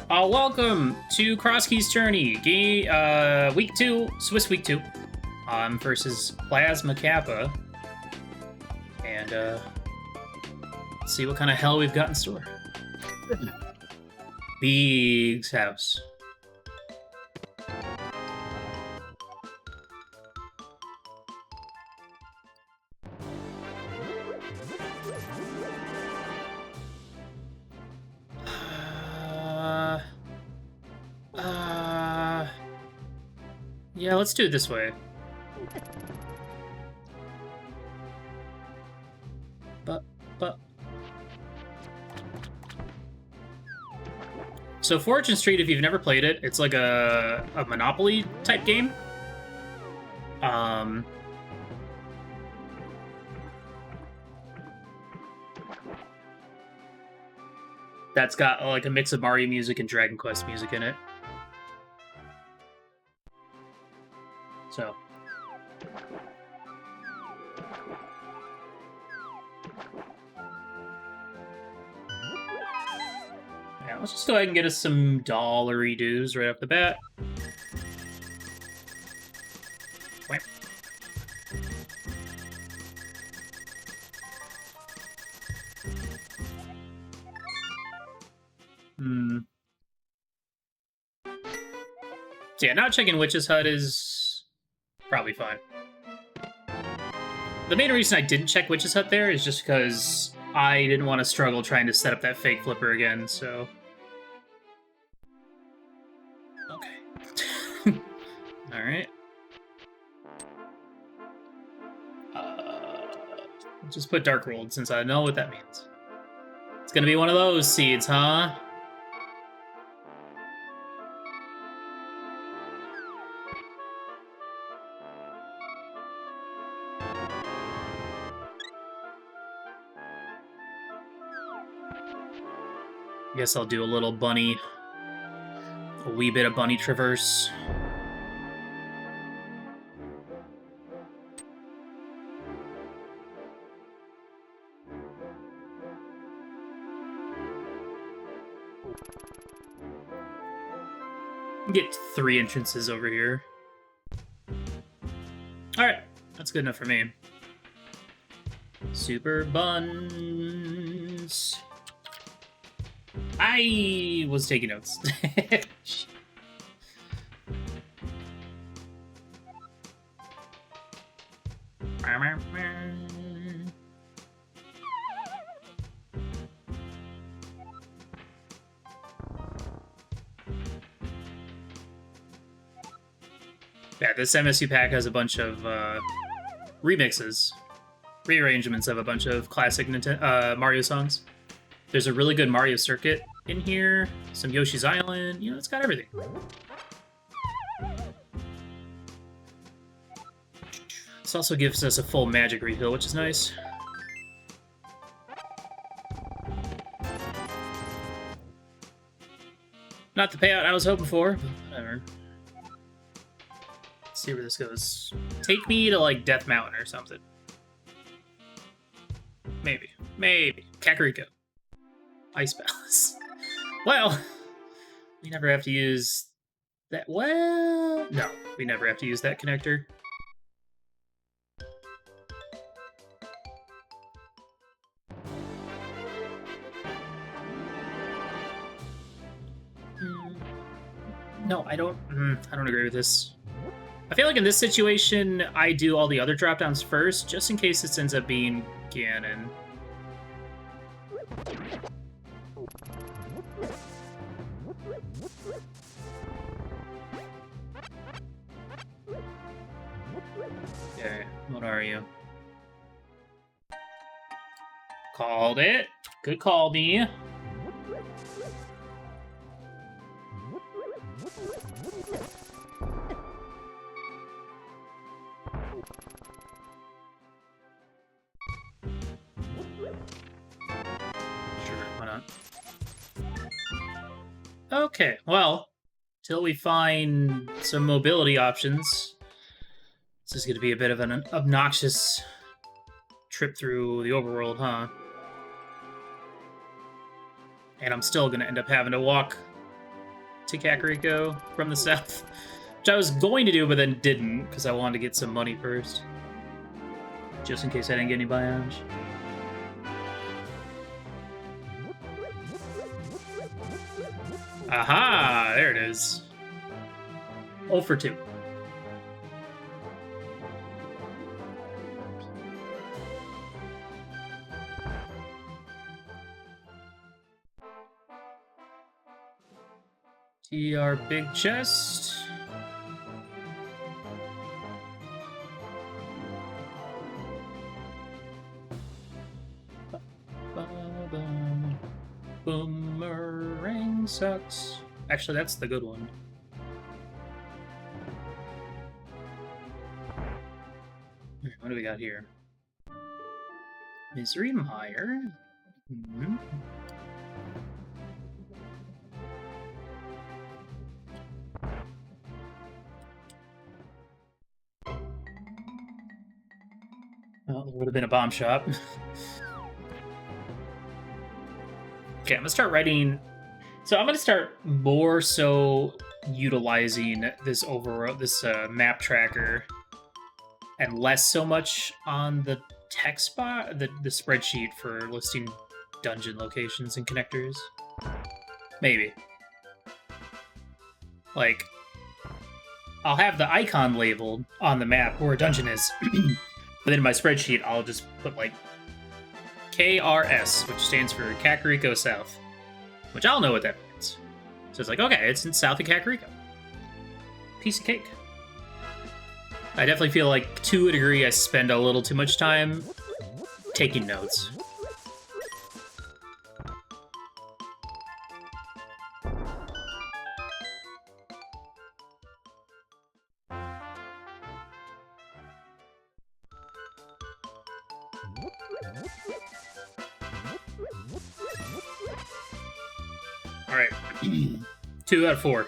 Welcome to CrossKeys Tourney, week 2, Swiss week 2, versus PlasmaKappa, and let's see what kind of hell we've got in store. Big's house. Yeah, let's do it this way. So Fortune Street, if you've never played it, it's like a Monopoly type game. That's got like a mix of Mario music and Dragon Quest music in it. So. Yeah, let's just go ahead and get us some dollary dues right off the bat. Wait. So yeah, not checking Witch's Hut is probably fine. The main reason I didn't check Witch's Hut there is just because I didn't want to struggle trying to set up that fake flipper again, so... Okay. Alright. Just put Dark Rolled, since I know what that means. It's gonna be one of those seeds, huh? Guess I'll do a little bunny, a wee bit of bunny traverse. Get 3 entrances over here. Alright, that's good enough for me. Super buns. I was taking notes. Yeah, this MSU pack has a bunch of remixes, rearrangements of a bunch of classic Mario songs. There's a really good Mario Circuit in here, some Yoshi's Island, you know, it's got everything. This also gives us a full magic refill, which is nice. Not the payout I was hoping for, but whatever. Let's see where this goes. Take me to, like, Death Mountain or something. Maybe. Kakariko. Ice Palace. Well, we never have to use that. Well, no, we never have to use that connector. No, I don't agree with this. I feel like in this situation, I do all the other drop-downs first, just in case this ends up being Ganon. Okay, what are you? Called it. Good call, me. Okay, well, till we find some mobility options, this is going to be a bit of an obnoxious trip through the overworld, huh? And I'm still going to end up having to walk to Kakariko from the south, which I was going to do, but then didn't because I wanted to get some money first, just in case I didn't get any biomes. Aha! There it is. 0 for 2. TR big chest. Boomerang sucks. Actually, that's the good one. What do we got here? Misery Mire. Mm-hmm. Well, there would have been a bomb shop. Okay, I'm gonna start writing. So I'm gonna start more so utilizing this map tracker, and less so much on the text bar, the spreadsheet for listing dungeon locations and connectors. Maybe. Like, I'll have the icon labeled on the map where a dungeon is, but then in my spreadsheet I'll just put like KRS, which stands for Kakariko South, which I'll know what that means. So it's like, okay, it's in south of Kakariko. Piece of cake. I definitely feel like, to a degree, I spend a little too much time taking notes. Alright. 2 out of 4.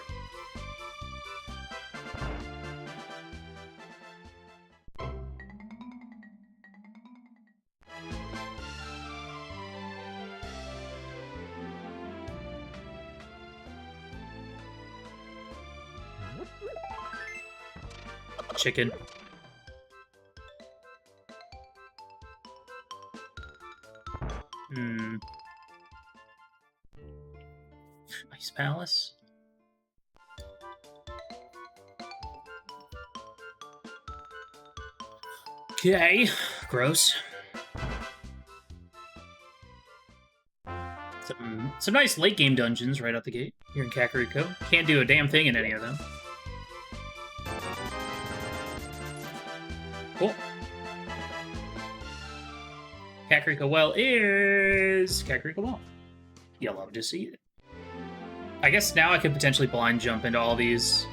Chicken. Ice Palace. Okay, gross. Some nice late game dungeons right out the gate here in Kakariko. Can't do a damn thing in any of them. Cool. Kakariko Well is Kakariko Well. You'll love to see it. I guess now I could potentially blind jump into all these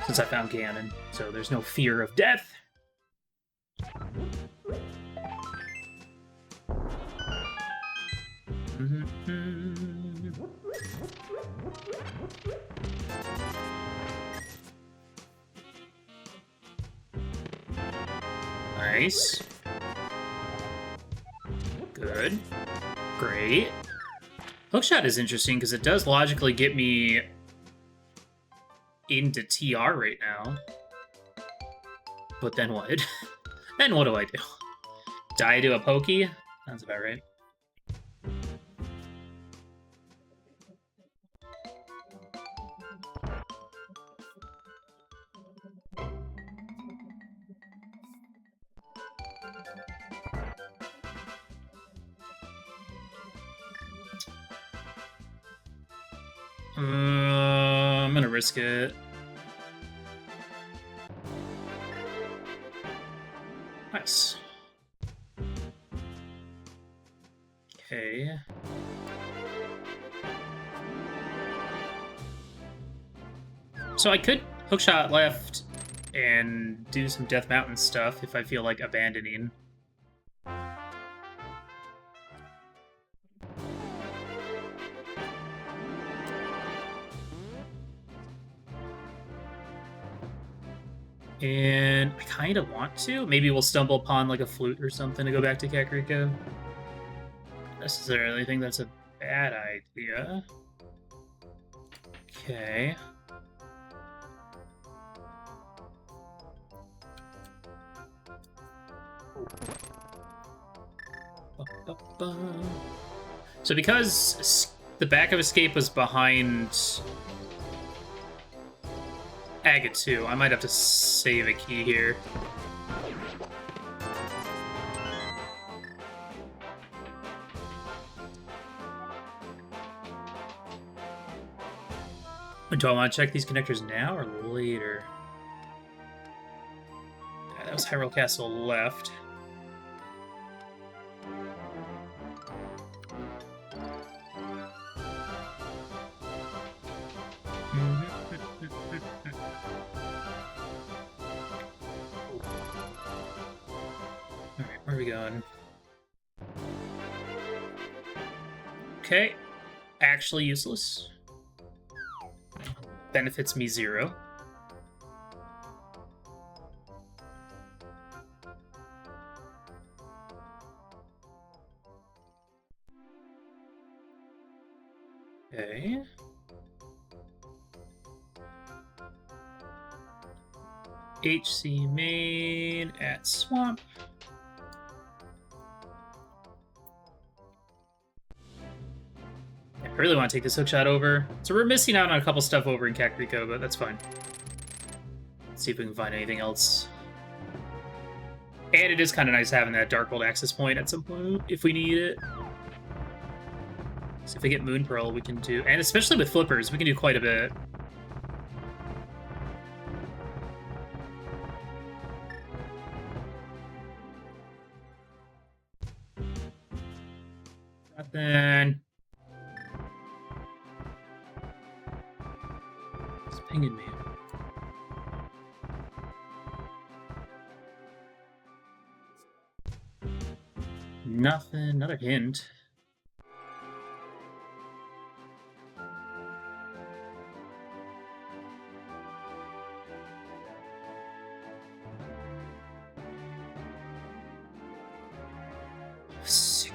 since I found Ganon, so there's no fear of death. Nice. Good. Great. Hookshot is interesting because it does logically get me into TR right now. But then what? Then what do I do? Die to a Pokey? Sounds about right. I'm gonna risk it. Nice. Okay. So I could hookshot left and do some Death Mountain stuff if I feel like abandoning. And I kind of want to. Maybe we'll stumble upon like a flute or something to go back to Kakariko. Not necessarily think that's a bad idea. Okay. So because the back of escape was behind Agate 2, I might have to save a key here. Do I want to check these connectors now or later? Yeah, that was Hyrule Castle left. Alright, where are we going? Okay. Actually useless. Benefits me 0. Okay. HC main at Swamp. I really want to take this hookshot over. So we're missing out on a couple stuff over in Kakariko, but that's fine. Let's see if we can find anything else. And it is kind of nice having that Dark World access point at some point if we need it. So if we get Moon Pearl, we can do... And especially with flippers, we can do quite a bit. Then... It's pinging me. Nothing. Another hint. Sick.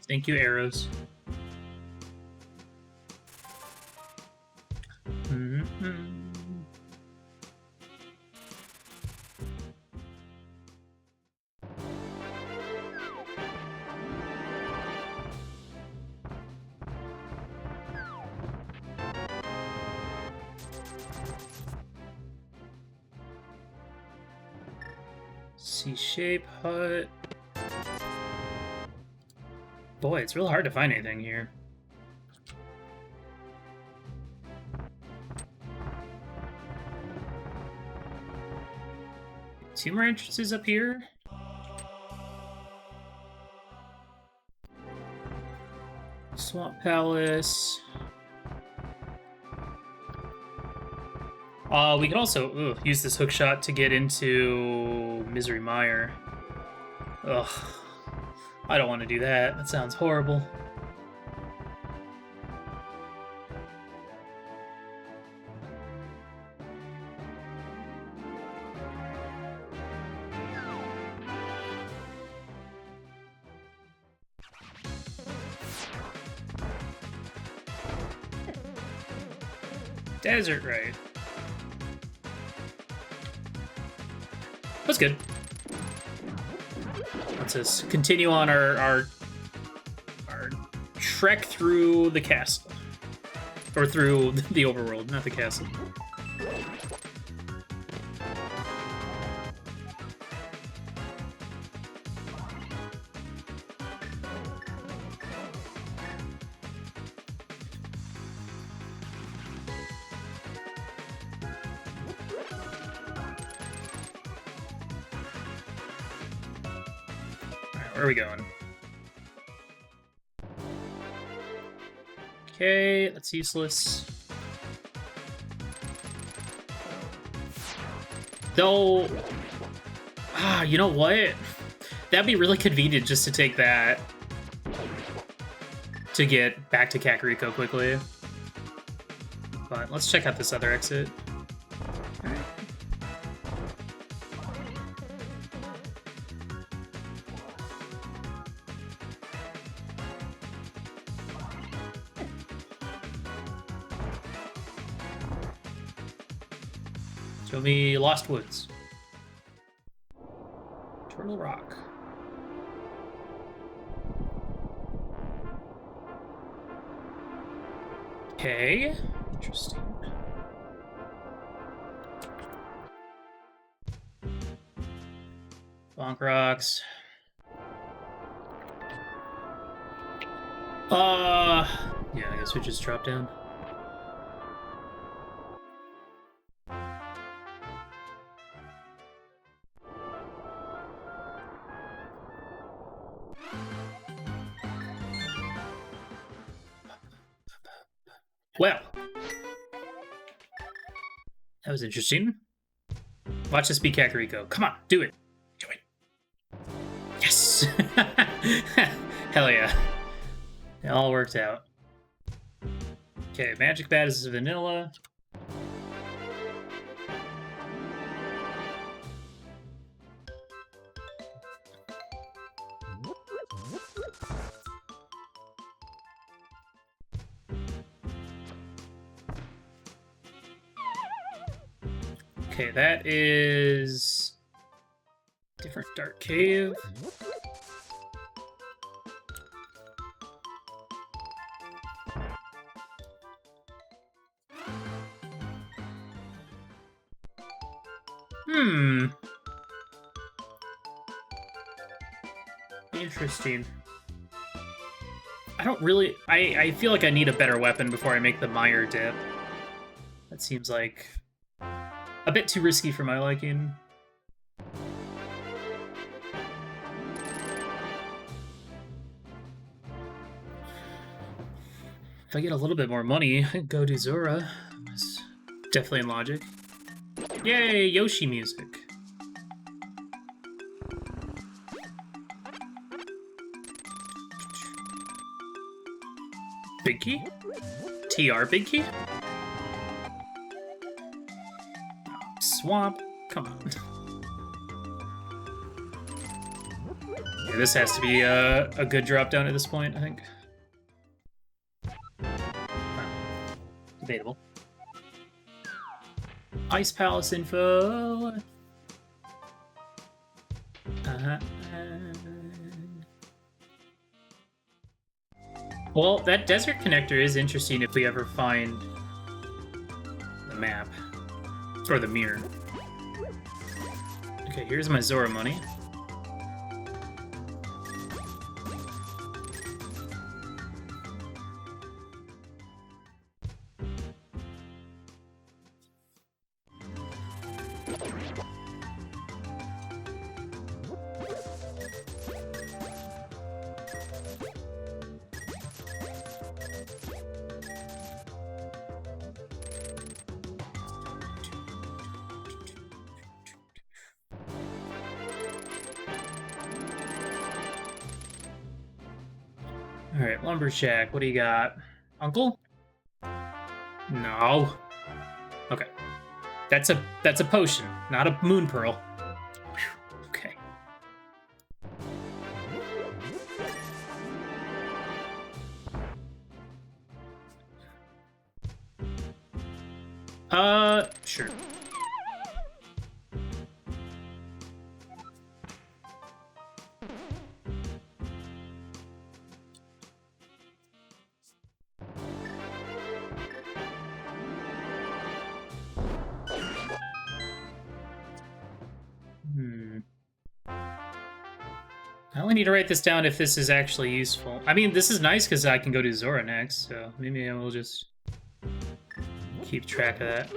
Thank you, arrows. C-shape hut. Boy, it's real hard to find anything here. Two more entrances up here. Swamp Palace. We can also use this hookshot to get into Misery Mire. Ugh. I don't want to do that. That sounds horrible. Desert right. That's good. Let's just continue on our trek through the castle. Or through the overworld, not the castle. Where are we going? Okay, that's useless. Though, you know what? That'd be really convenient just to take that to get back to Kakariko quickly. But let's check out this other exit. Show me Lost Woods. Turtle Rock. Okay, interesting. Bonk Rocks. Yeah, I guess we just drop down. Well, that was interesting. Watch this be Kakariko. Come on, do it. Do it. Yes! Hell yeah. It all worked out. Okay, Magic Bat is vanilla. Okay, that is different dark cave. Interesting. I don't really... I feel like I need a better weapon before I make the Mire dip. That seems like a bit too risky for my liking. If I get a little bit more money, I could go to Zora. It's definitely in logic. Yay, Yoshi music. Big Key? TR Big Key? Swamp? Come on. Yeah, this has to be a good drop down at this point, I think. Debatable. Ice Palace info. Well, that desert connector is interesting if we ever find the map. Or the mirror. Okay, here's my Zora money. Alright, Lumberjack, what do you got? Uncle? No. Okay. That's a potion, not a moon pearl. Whew. Okay. Sure. I only need to write this down if this is actually useful. I mean, this is nice because I can go to Zora next, so maybe I will just keep track of that.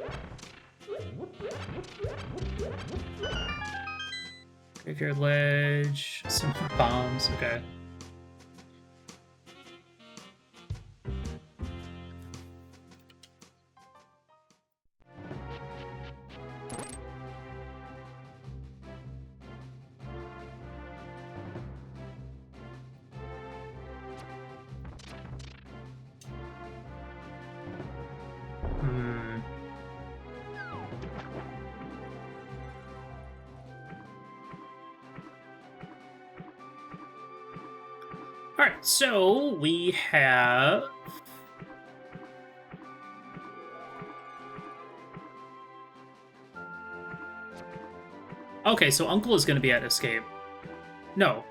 Graveyard Ledge, some more bombs, okay. Alright, so we have... Okay, so Uncle is going to be at Escape. No.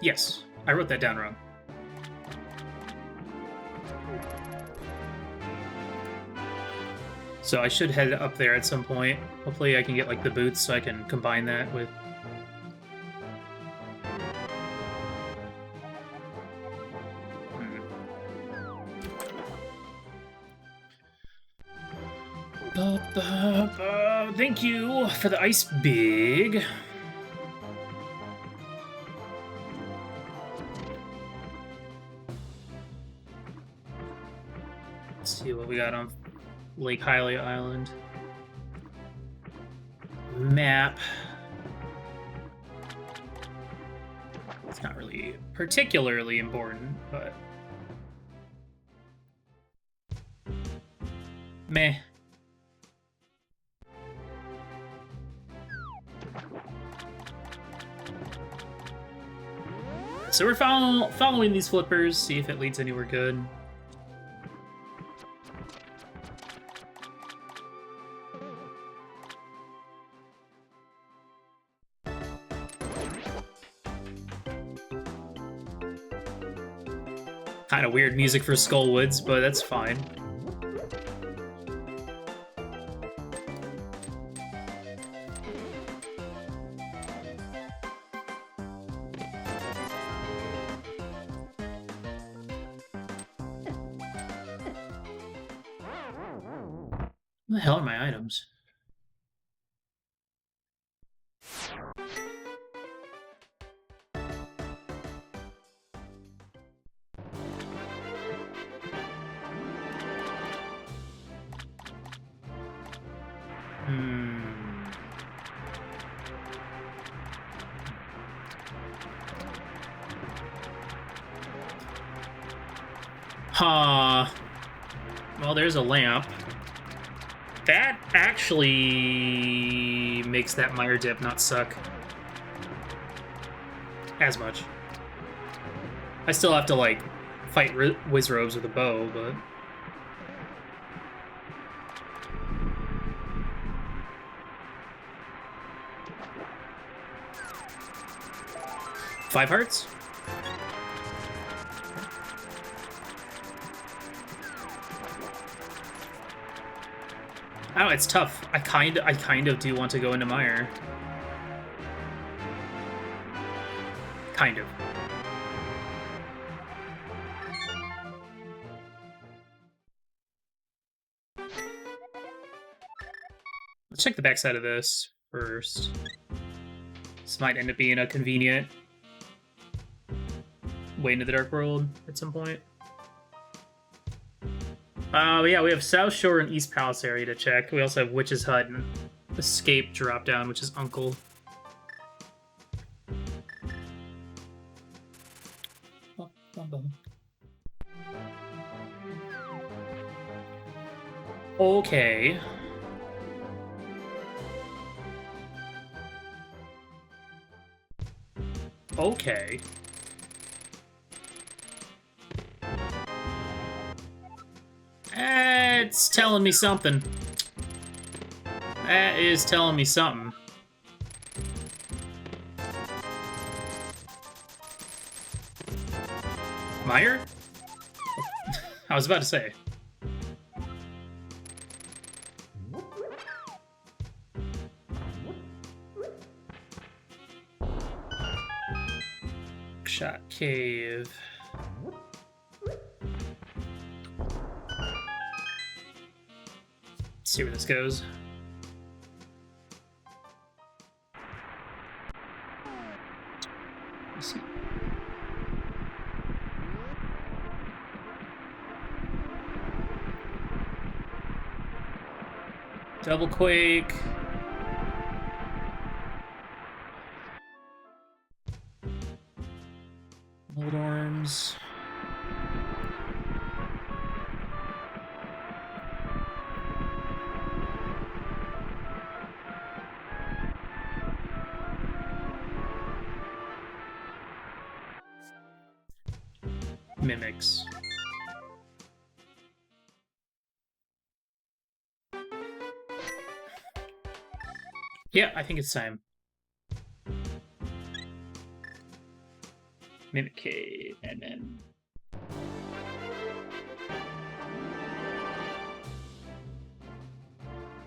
Yes. I wrote that down wrong. So I should head up there at some point. Hopefully I can get, like, the boots so I can combine that with... Thank you for the ice big. Let's see what we got on Lake Hylia Island. Map. It's not really particularly important, but... meh. So we're following these flippers, see if it leads anywhere good. Kind of weird music for Skullwoods, but that's fine. What the hell are my items? Huh. Well, there's a lamp. That actually makes that Mire dip not suck as much. I still have to, like, fight Wizrobes with a bow, but... 5 hearts? Oh, it's tough. I kind of do want to go into Mire. Kind of. Let's check the backside of this first. This might end up being a convenient way into the Dark World at some point. Yeah, we have South Shore and East Palace area to check. We also have Witch's Hut and Escape drop down, which is Uncle. Okay. Okay. It's telling me something. That is telling me something. Mire? I was about to say. Shot Cave. Let's see where this goes. Let's see. Double Quake. Old Arms. mimics. Yeah, I think it's time. Mimicade, and then...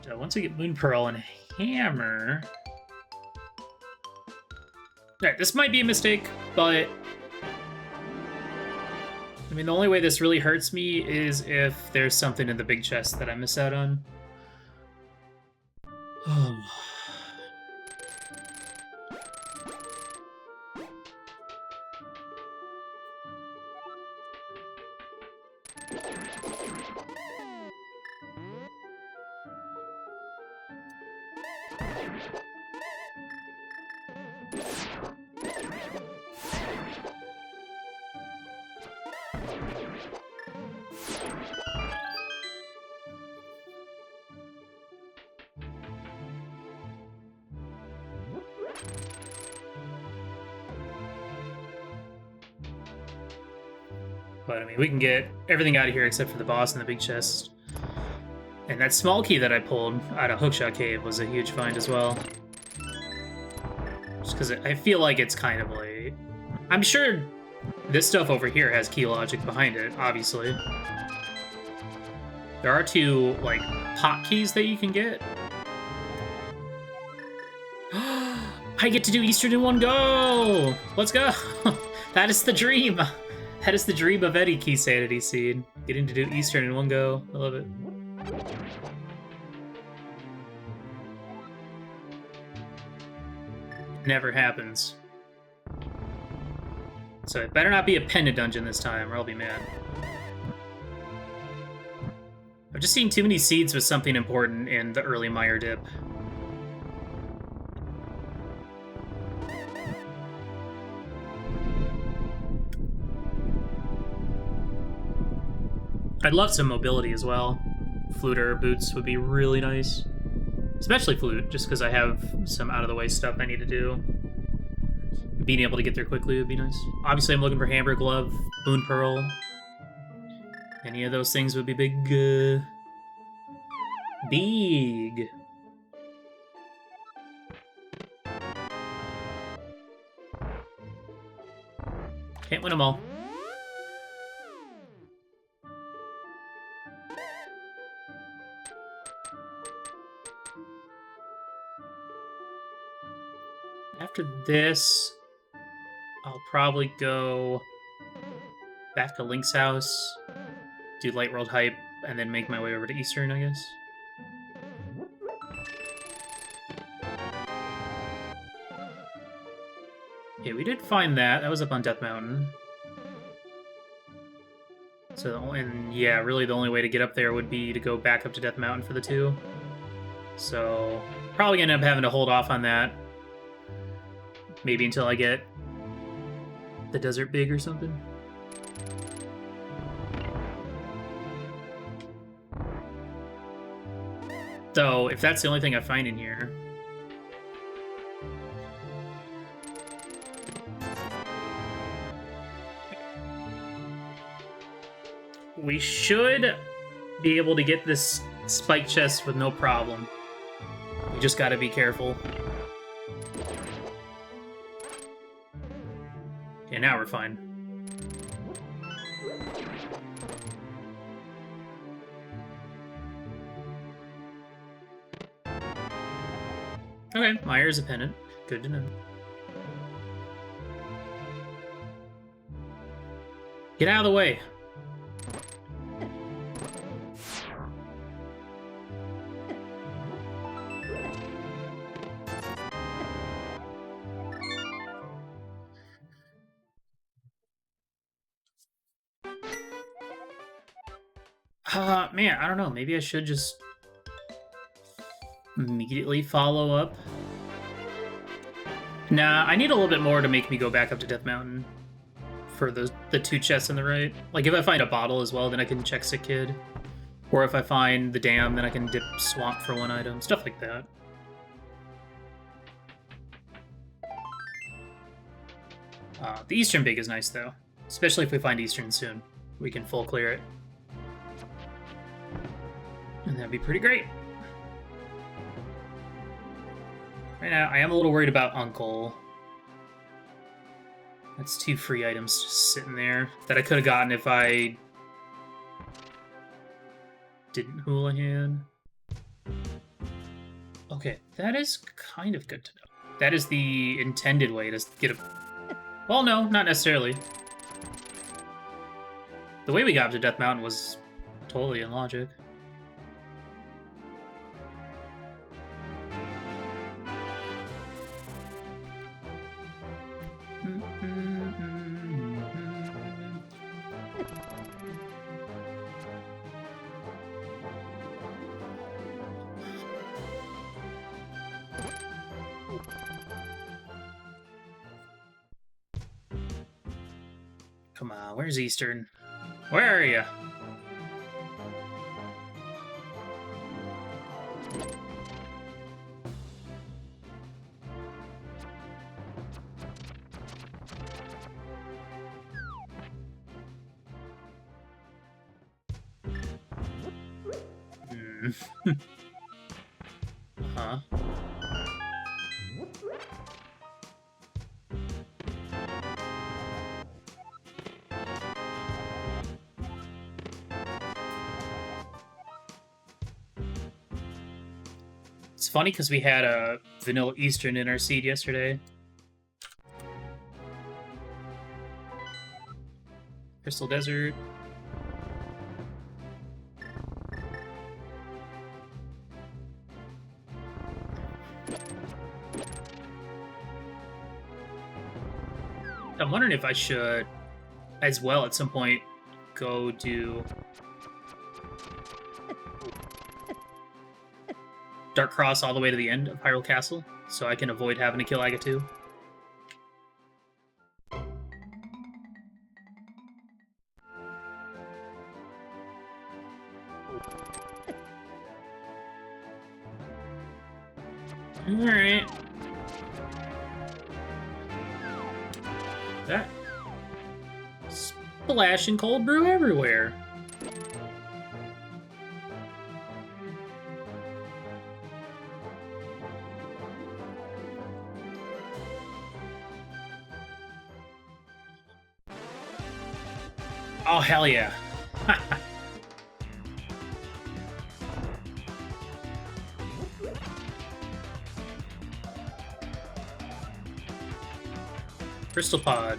So once we get Moon Pearl and Hammer... Alright, this might be a mistake, but... I mean, the only way this really hurts me is if there's something in the big chest that I miss out on. Oh... But, I mean, we can get everything out of here except for the boss and the big chest. And that small key that I pulled out of Hookshot Cave was a huge find as well. Just because I feel like it's kind of like... I'm sure this stuff over here has key logic behind it, obviously. There are 2, like, pot keys that you can get. I get to do Eastern in one go! Let's go! That is the dream! That is the dream of any Key Sanity Seed. Getting to do Eastern in one go. I love it. Never happens. So it better not be a pendant dungeon this time, or I'll be mad. I've just seen too many seeds with something important in the early Mire dip. I'd love some mobility as well. Flute or boots would be really nice. Especially flute, just because I have some out-of-the-way stuff I need to do. Being able to get there quickly would be nice. Obviously, I'm looking for Hammer Glove, Moon Pearl. Any of those things would be big. Big! Can't win them all. After this, I'll probably go back to Link's house, do Light World hype, and then make my way over to Eastern, I guess. Yeah, we did find that. That was up on Death Mountain. So, and yeah, really the only way to get up there would be to go back up to Death Mountain for the 2. So, probably gonna end up having to hold off on that. Maybe until I get the Desert Big or something. So, if that's the only thing I find in here... we should be able to get this spike chest with no problem. We just gotta be careful. Okay, now we're fine. Okay, Mire's a pennant. Good to know. Get out of the way. Man, I don't know. Maybe I should just immediately follow up. Nah, I need a little bit more to make me go back up to Death Mountain for the 2 chests on the right. Like, if I find a bottle as well, then I can check Sick Kid. Or if I find the dam, then I can dip Swamp for 1 item. Stuff like that. The Eastern Big is nice, though. Especially if we find Eastern soon. We can full clear it. And that'd be pretty great. Right now, I am a little worried about Uncle. That's 2 free items just sitting there that I could have gotten if I didn't Houlihan. Okay, that is kind of good to know. That is the intended way to get a... Well, no, not necessarily. The way we got up to Death Mountain was totally in logic. Come on, where's Eastern? Where are you? Huh? It's funny because we had a vanilla Eastern in our seed yesterday. Crystal Desert. I'm wondering if I should, as well, at some point, go do Dark Cross all the way to the end of Hyrule Castle, so I can avoid having to kill Agatu. Alright. That splashing cold brew everywhere. Oh, hell yeah. Crystal Pod.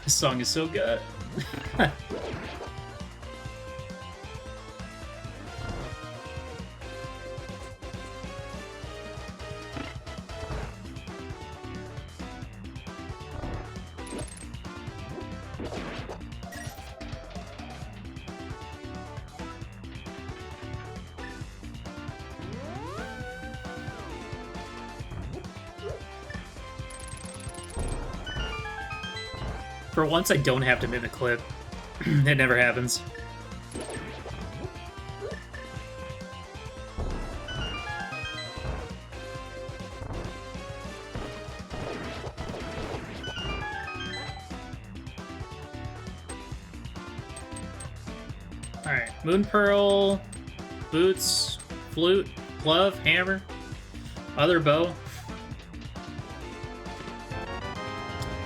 This song is so good. For once, I don't have to mimic clip. It never happens. Alright, Moon Pearl, Boots, Flute, Glove, Hammer, Other Bow,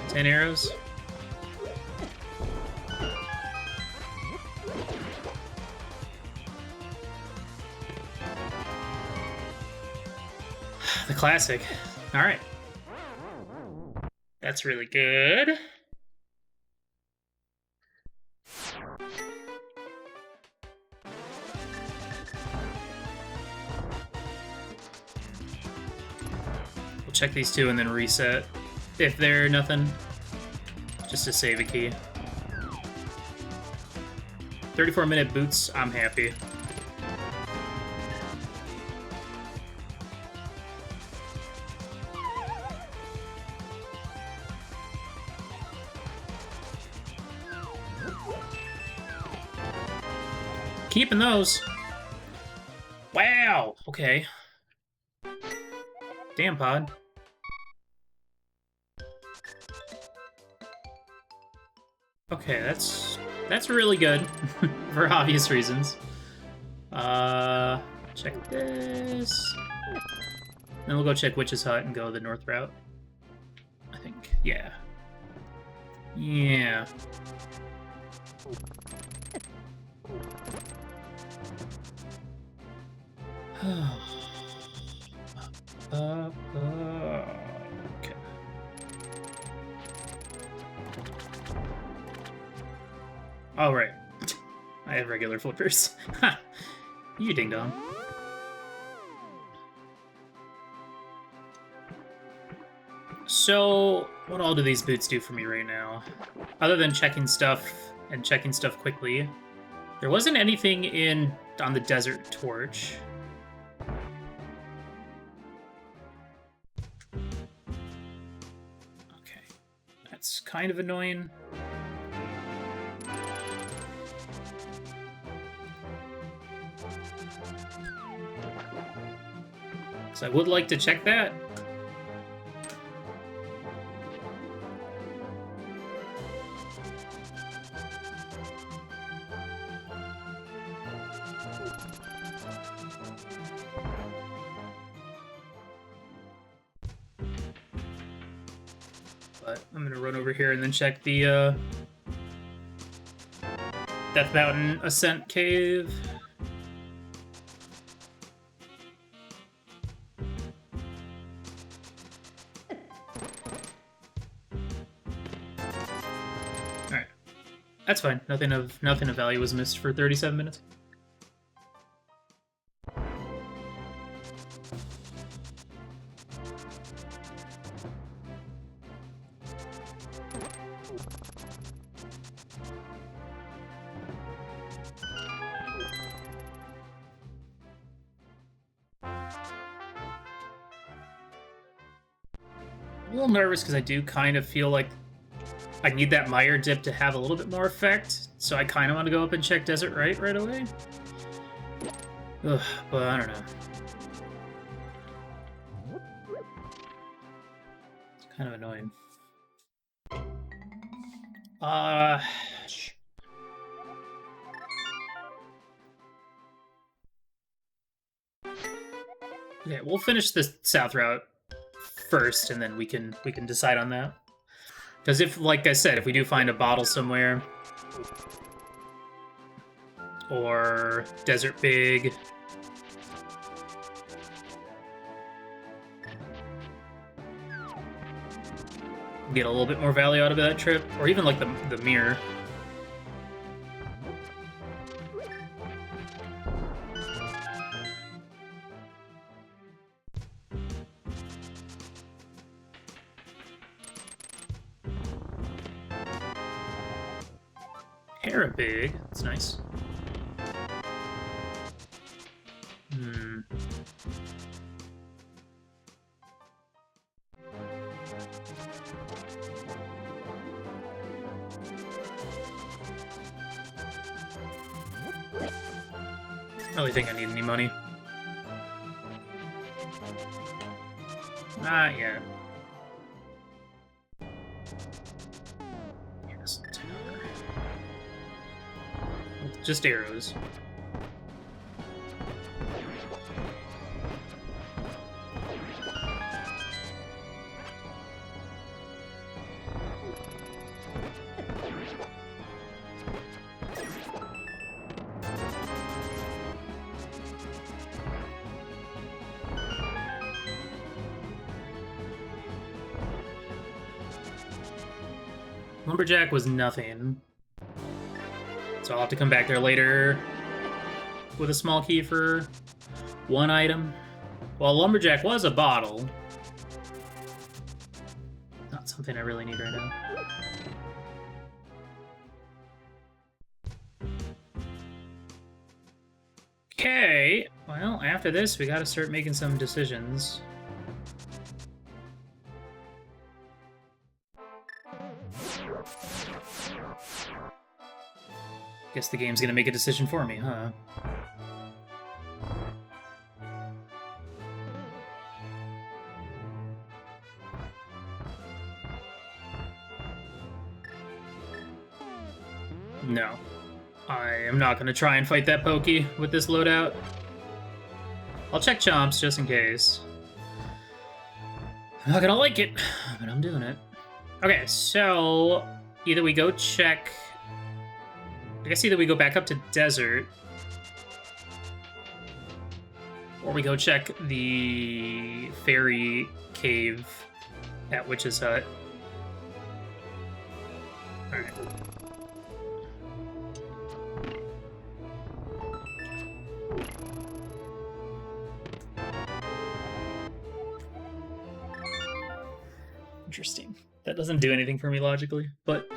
10 arrows. The classic. Alright. That's really good. We'll check these two and then reset. If they're nothing, just to save a key. 34-minute boots, I'm happy. keeping those. Wow. Okay. Damn, Pod. Okay, that's really good for obvious reasons. Check this. Then we'll go check Witch's Hut and go the north route. I think. Yeah. Yeah. Okay. All right. I have regular flippers. Ha! You ding dong. So, what all do these boots do for me right now? Other than checking stuff and checking stuff quickly, there wasn't anything on the Desert Torch. Okay, that's kind of annoying. So I would like to check that. But I'm gonna run over here and then check the Death Mountain Ascent Cave. Alright. That's fine. Nothing of value was missed for 37 minutes. A little nervous because I do kind of feel like I need that Mire dip to have a little bit more effect, so I kind of want to go up and check Desert right away. Ugh, but I don't know. It's kind of annoying. Okay, we'll finish this south route first, and then we can decide on that. Because if, like I said, if we do find a bottle somewhere, or Desert Big, get a little bit more value out of that trip, or even like the mirror. Big. That's nice. I don't really think I need any money. Not yet. Yes. Just arrows. Lumberjack was nothing. So I'll have to come back there later with a small key for one item. While Lumberjack was a bottle. Not something I really need right now. Okay, well, after this, we gotta start making some decisions. Guess the game's gonna make a decision for me, huh? No. I am not gonna try and fight that Pokey with this loadout. I'll check Chomps just in case. I'm not gonna like it, but I'm doing it. Okay, so either we go check... I guess either we go back up to Desert, or we go check the fairy cave at Witch's Hut. Alright. Interesting. That doesn't do anything for me logically, but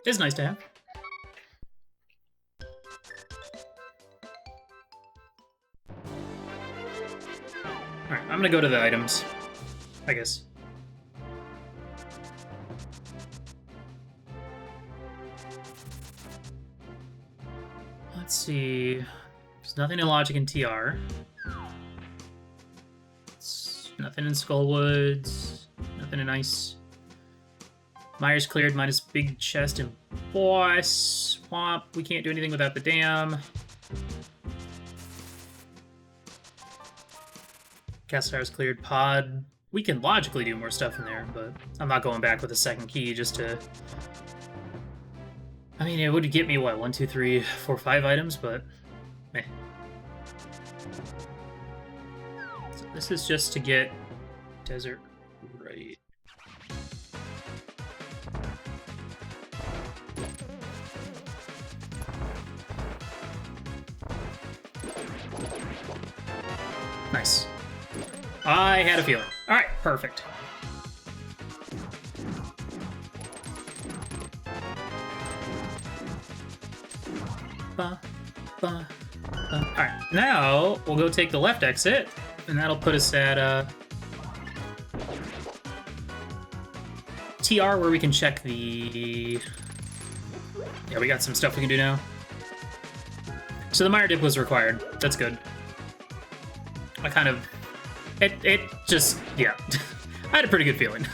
it's nice to have. Alright, I'm gonna go to the items, I guess. Let's see. There's nothing in Logic and TR. Nothing in Skullwoods. Nothing in Ice. Myers cleared minus big chest and boss. Swamp. We can't do anything without the dam. Castlehouse cleared. Pod. We can logically do more stuff in there, but I'm not going back with a second key just to... I mean, it would get me, what, 1, 2, 3, 4, 5 items, but... meh. So this is just to get Desert right. Nice. I had a feeling. Alright, perfect. Alright, now we'll go take the left exit, and that'll put us at TR, where we can check the... Yeah, we got some stuff we can do now. So the Mire Dip was required. That's good. I kind of... It just... Yeah. I had a pretty good feeling.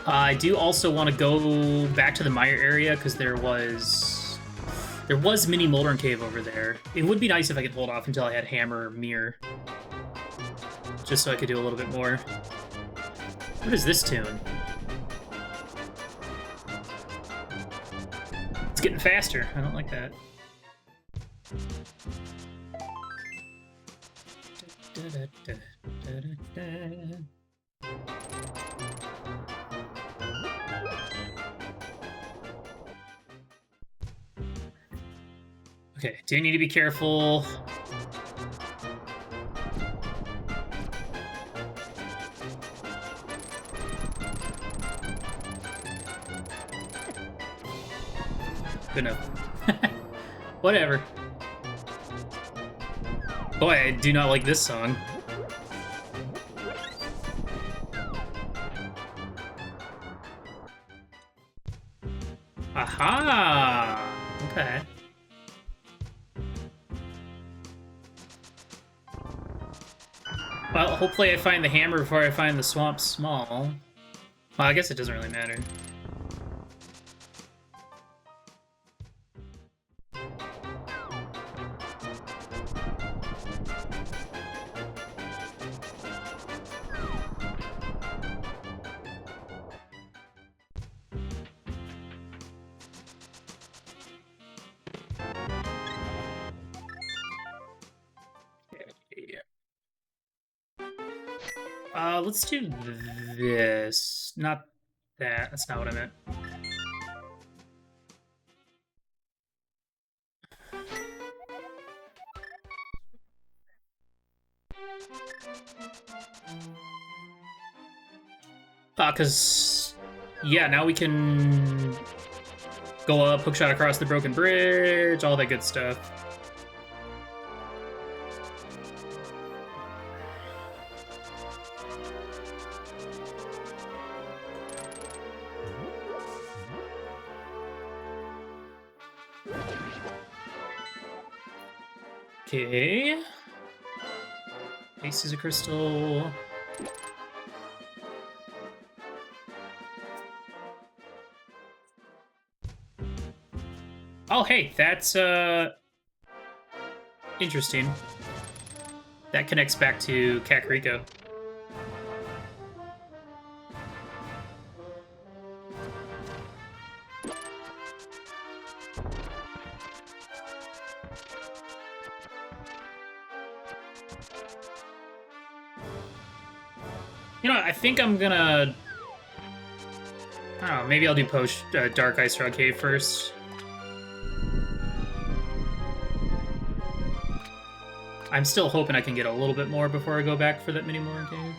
I do also want to go back to the Mire area, because there was Mini Moldorn Cave over there. It would be nice if I could hold off until I had Hammer or Mirror. Just so I could do a little bit more. What is this tune? It's getting faster. I don't like that. Okay, do need to be careful. Good enough. Whatever. Boy, I do not like this song. Aha! Okay. Well, hopefully I find the hammer before I find the swamp small. Well, I guess it doesn't really matter. Let's do this. Not that. That's not what I meant. Because, yeah, now we can go up, hookshot across the broken bridge, all that good stuff. Okay. Ace is a crystal. Oh, hey, that's interesting. That connects back to Kakariko. You know, I think I'm gonna... I don't know, maybe I'll do Dark Ice Rock Cave first. I'm still hoping I can get a little bit more before I go back for that mini more cave.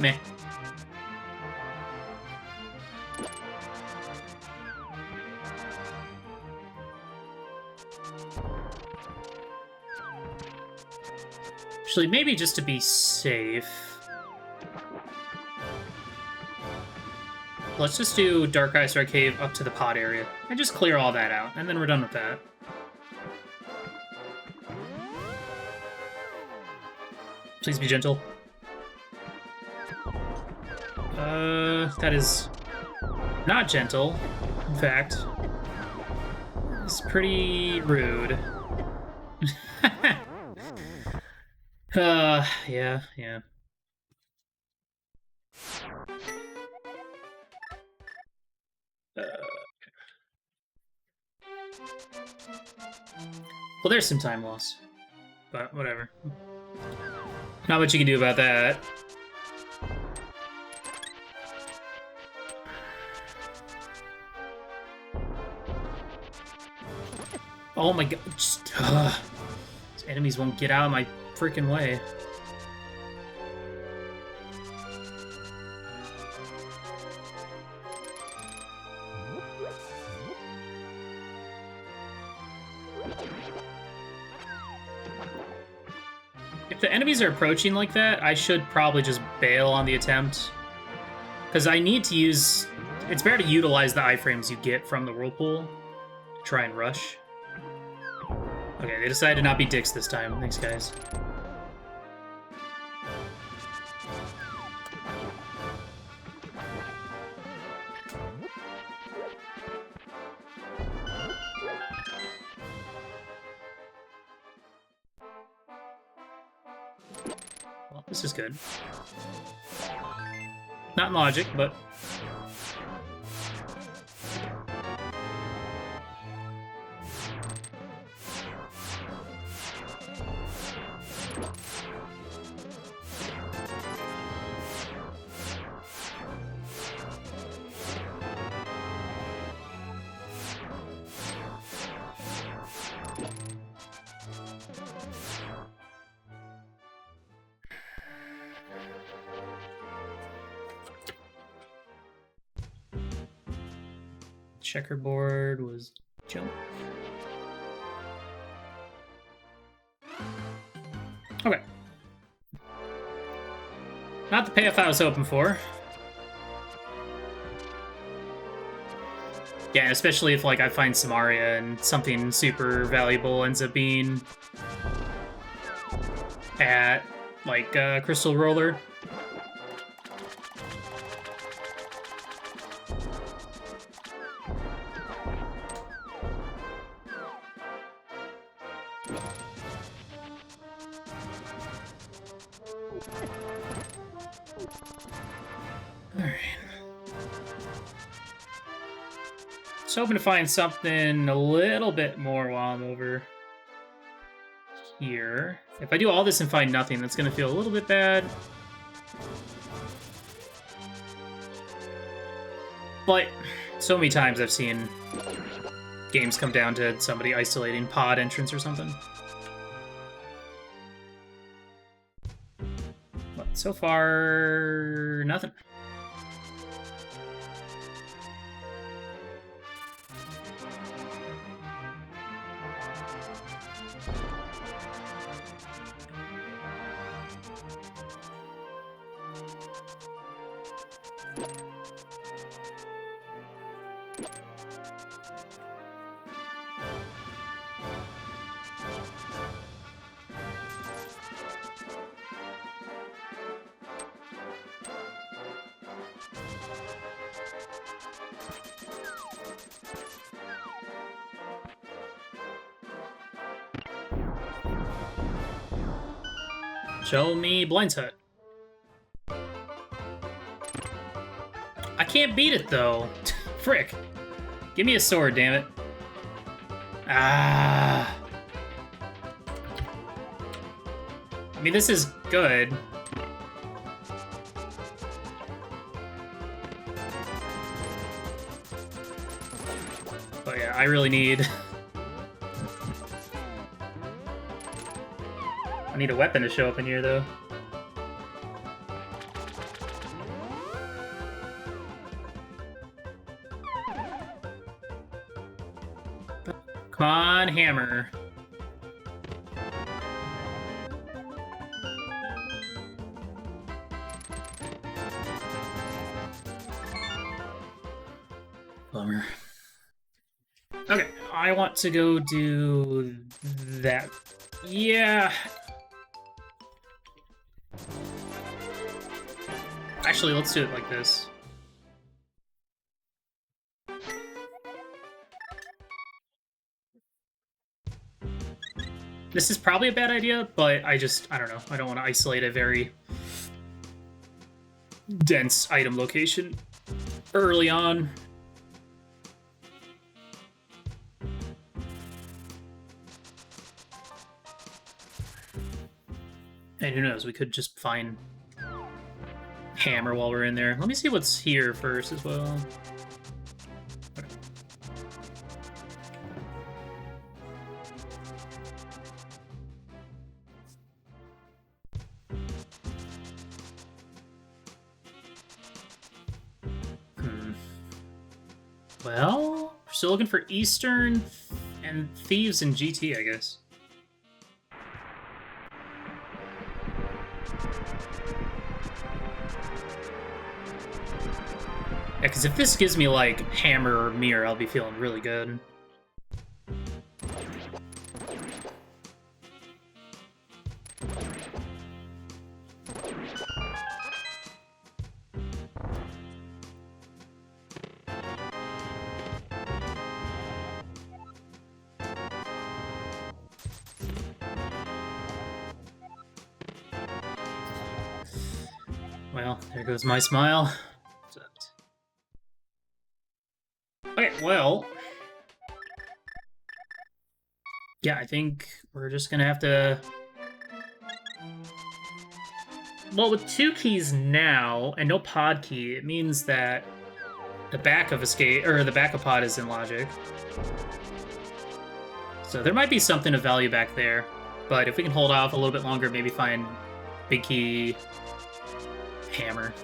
Meh. Actually, maybe just to be safe. Let's just do Dark Ice Rock Cave up to the pod area. And just clear all that out, and then we're done with that. Please be gentle. That is not gentle. In fact, it's pretty rude. Yeah. Well, there's some time loss, but whatever. Not much you can do about that. Oh my god, just, these enemies won't get out of my freaking way. If the enemies are approaching like that, I should probably just bail on the attempt. Because I need to use... It's better to utilize the iframes you get from the Whirlpool to try and rush. Okay, they decided to not be dicks this time. Thanks, guys. Well, this is good. Not in logic, but... Checkerboard was jump. Okay. Not the payoff I was hoping for. Yeah, especially if like I find Samaria and something super valuable ends up being at like Crystal Roller. Just hoping to find something a little bit more while I'm over here. If I do all this and find nothing, that's going to feel a little bit bad. But so many times I've seen games come down to somebody isolating pod entrance or something. But so far, nothing. Show me Blind's Hut. I can't beat it, though. Frick. Give me a sword, damn it. Ah. I mean, this is good. But yeah, I really need... I need a weapon to show up in here, though. Come on, hammer. Bummer. Okay, I want to go do that. Yeah. Actually, let's do it like this. This is probably a bad idea, but I don't know. I don't want to isolate a very dense item location early on. And who knows, we could just find hammer while we're in there. Let me see what's here first as well. Well, we're still looking for Eastern and Thieves in GT, I guess. Yeah, because if this gives me, like, hammer or mirror, I'll be feeling really good. Well, there goes my smile. Okay, well... yeah, I think we're just gonna have to... well, with 2 keys now, and no pod key, it means that the back of escape, or the back of pod is in logic. So there might be something of value back there, but if we can hold off a little bit longer, maybe find big key... hammer.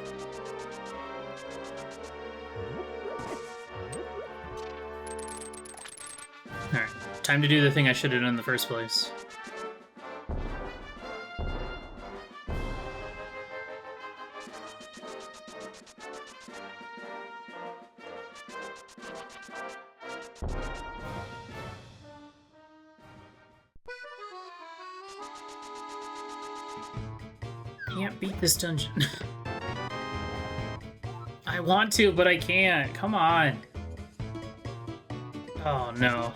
Alright, time to do the thing I should have done in the first place. Can't beat this dungeon. I want to, but I can't. Come on. Oh, no.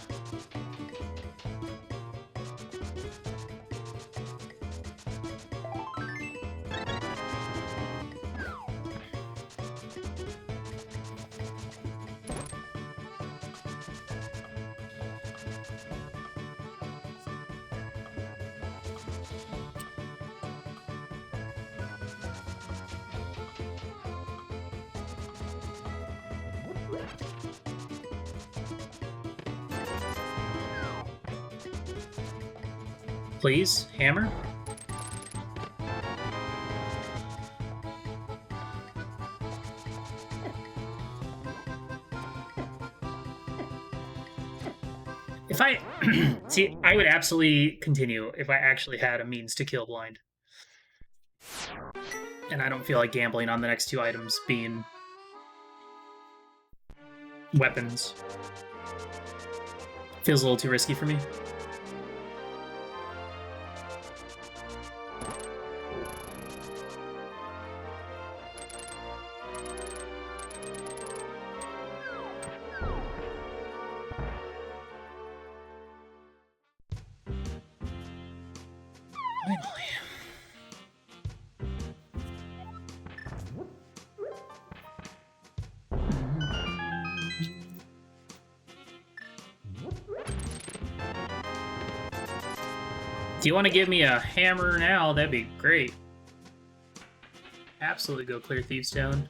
Please, hammer? If I... see, I would absolutely continue if I actually had a means to kill blind. And I don't feel like gambling on the next 2 items being... weapons. Feels a little too risky for me. If you want to give me a hammer now, that'd be great. Absolutely go clear Thieves Town.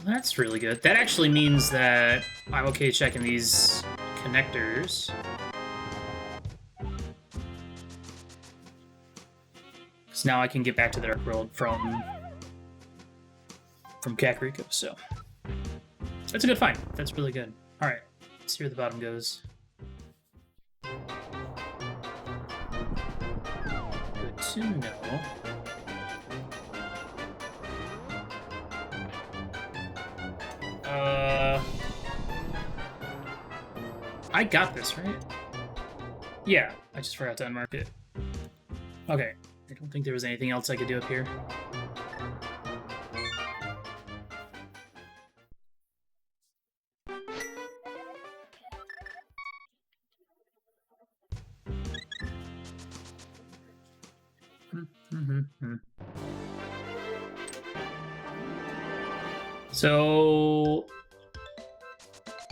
That's really good. That actually means that I'm okay checking these connectors. Because now I can get back to the Dark World from Kakariko, so... That's a good find. That's really good. Alright, let's see where the bottom goes. Good to know. I got this, right? Yeah, I just forgot to unmark it. Okay, I don't think there was anything else I could do up here. So,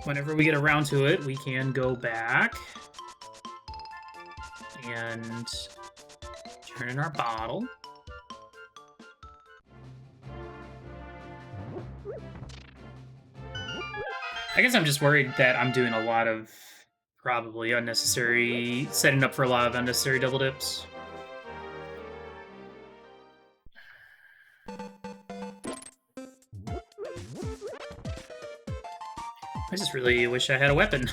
whenever we get around to it, we can go back and turn in our bottle. I guess I'm just worried that I'm doing a lot of probably unnecessary, setting up for a lot of unnecessary double dips. I just really wish I had a weapon.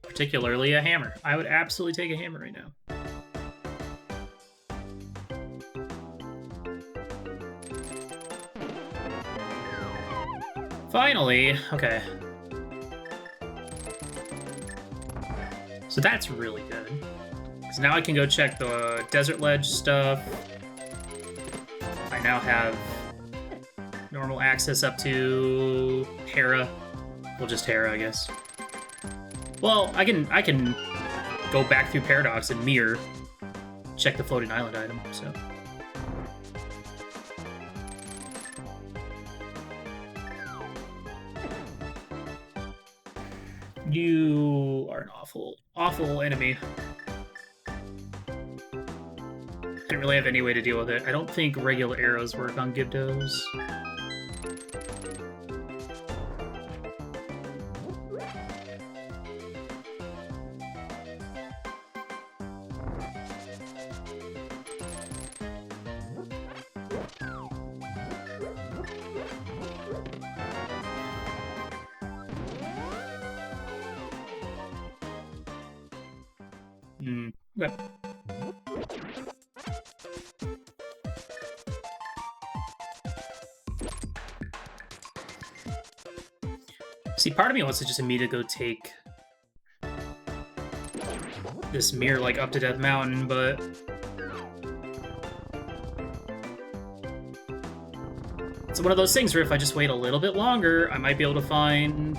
Particularly a hammer. I would absolutely take a hammer right now. Finally! Okay. So that's really good. Because now I can go check the Desert Ledge stuff. I now have normal access up to Hera. Well, just Hera, I guess. Well, I can go back through Paradox and Mirror, check the floating island item, so. You are an awful, awful enemy. Didn't really have any way to deal with it. I don't think regular arrows work on Gibdos. Okay. See, part of me wants to just immediately go take this mirror, like, up to Death Mountain, but... It's one of those things where if I just wait a little bit longer, I might be able to find...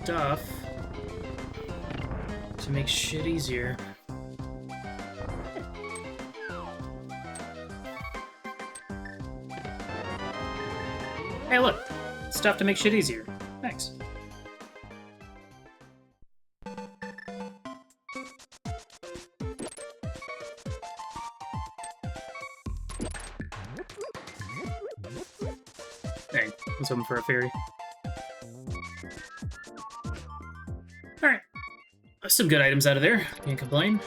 stuff to make shit easier. Hey, look! Stuff to make shit easier. Thanks. Dang, I was hoping for a fairy. Alright. Some good items out of there. Can't complain.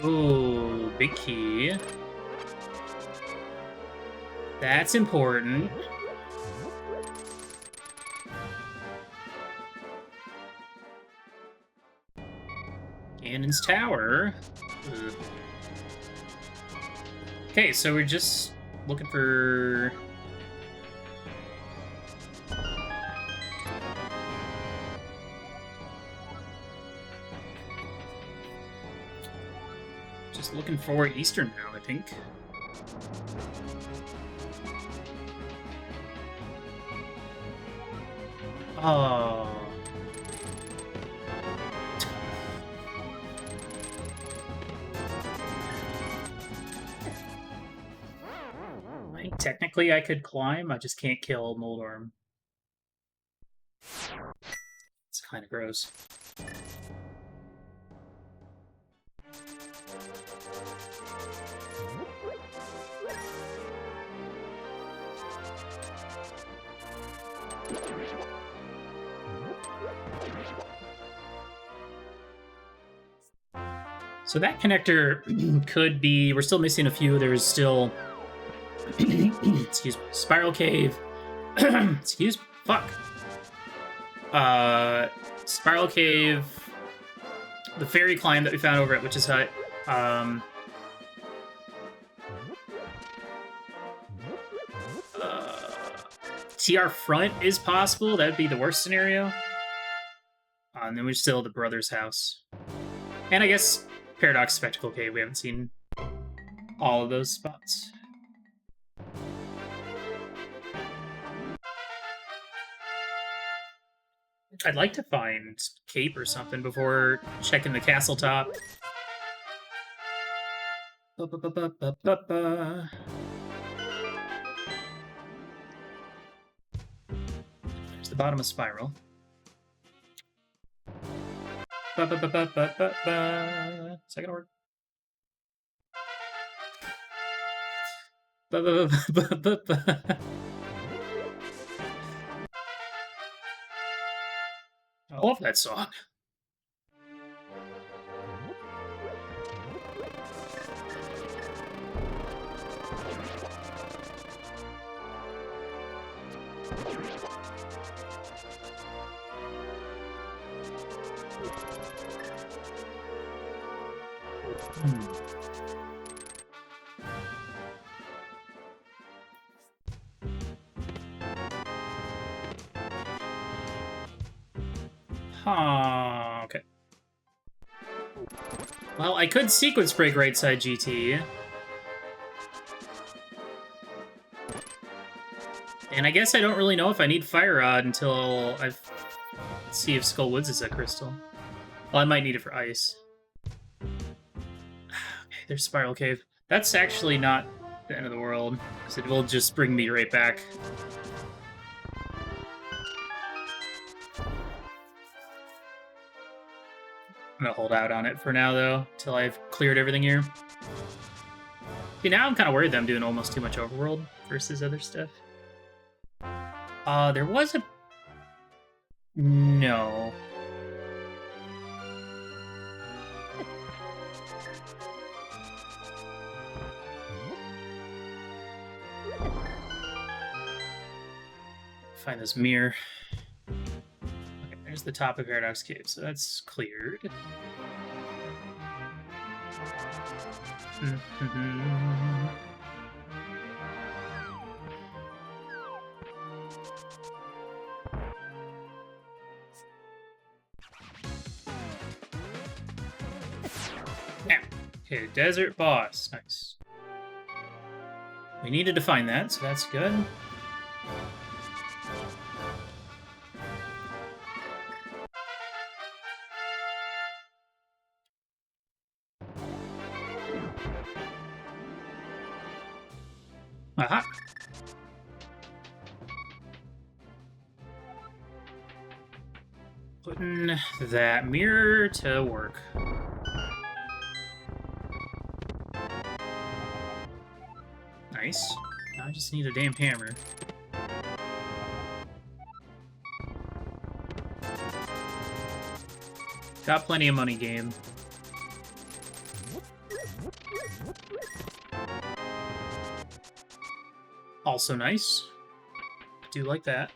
Ooh, big key. That's important. Ganon's Tower. Ugh. Okay, so we're just looking for... Just looking for Eastern now, I think. Oh. Technically, I could climb. I just can't kill Moldorm. It's kind of gross. So that connector could be... We're still missing a few. There's still... excuse me. Spiral Cave. Excuse me. Fuck. Spiral Cave. The fairy climb that we found over at Witch's Hut. TR front is possible. That would be the worst scenario. And then we still have the brother's house. And I guess Paradox Spectacle Cave. We haven't seen all of those spots. I'd like to find Cape or something before checking the castle top. There's the bottom of Spiral. Is that gonna work? I love that song. Okay. Well, I could sequence break right side GT. And I guess I don't really know if I need Fire Rod until I see if Skull Woods is a crystal. Well, I might need it for ice. Okay, there's Spiral Cave. That's actually not the end of the world, because it will just bring me right back. I'm gonna hold out on it for now, though, till I've cleared everything here. See, now I'm kind of worried that I'm doing almost too much overworld versus other stuff. There was a... No. Find this mirror. Okay, there's the top of Paradox Cave, so that's cleared. Now, okay, desert boss. Nice. We needed to find that, so that's good. Aha! Putting that mirror to work. Nice. Now I just need a damn hammer. Got plenty of money, game. Also nice. Do like that.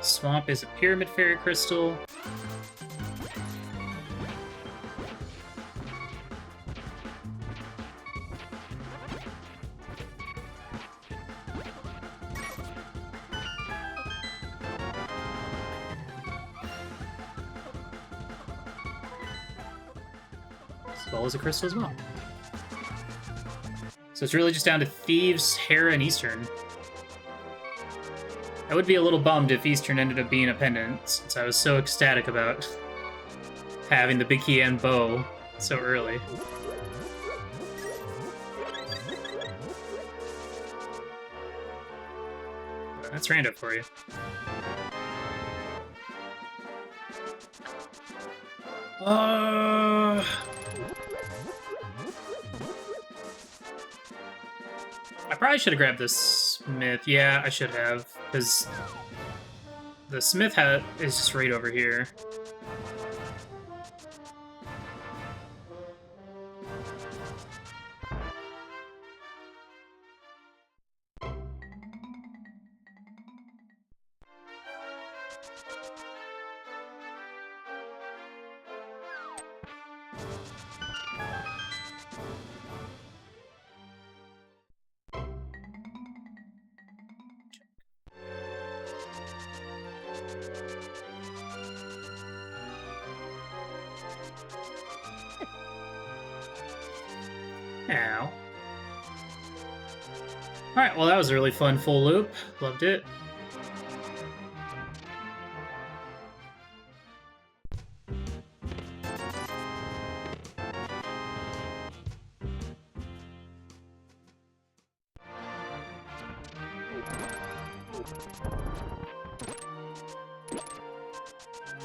Swamp is a Pyramid Fairy Crystal. well as a crystal as well. So it's really just down to Thieves, Hera, and Eastern. I would be a little bummed if Eastern ended up being a pendant, since I was so ecstatic about having the Big Key and bow so early. That's random for you. I probably should have grabbed this Smith. Yeah, I should have, because the Smith hat is just right over here. Ow. Alright, well that was a really fun full loop. Loved it.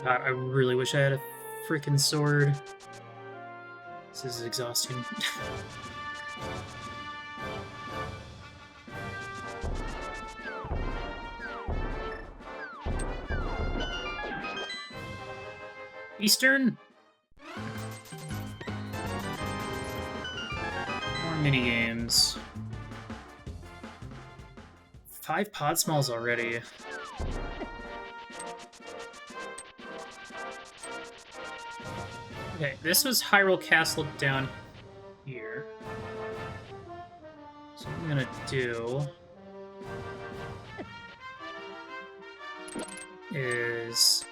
God, I really wish I had a freaking sword. This is exhausting. Eastern? More minigames. 5 pod smalls already. Okay, this was Hyrule Castle down here. So what I'm gonna do is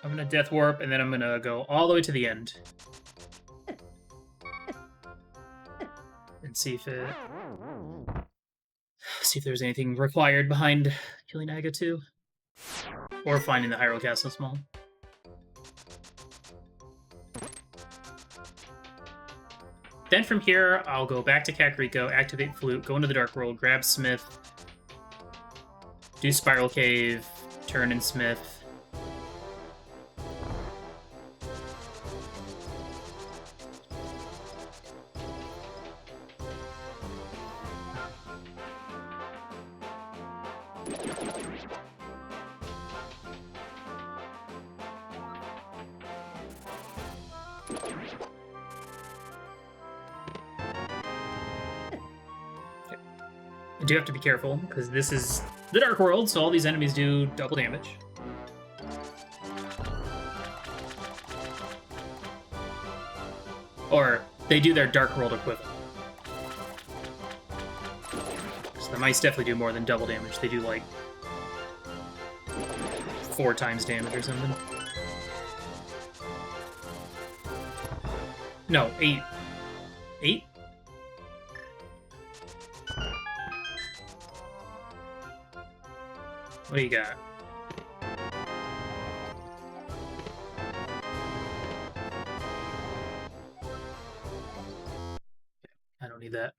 I'm gonna Death Warp, and then I'm gonna go all the way to the end. And see if there's anything required behind killing Aga 2. Or finding the Hyrule Castle small. Then from here, I'll go back to Kakariko, activate Flute, go into the Dark World, grab Smith, do Spiral Cave, turn in Smith. I do have to be careful, because this is the Dark World, so all these enemies do double damage. Or, they do their Dark World equivalent. So the mice definitely do more than double damage. They do, like, 4 times damage or something. No, 8. 8? What do you got? I don't need that.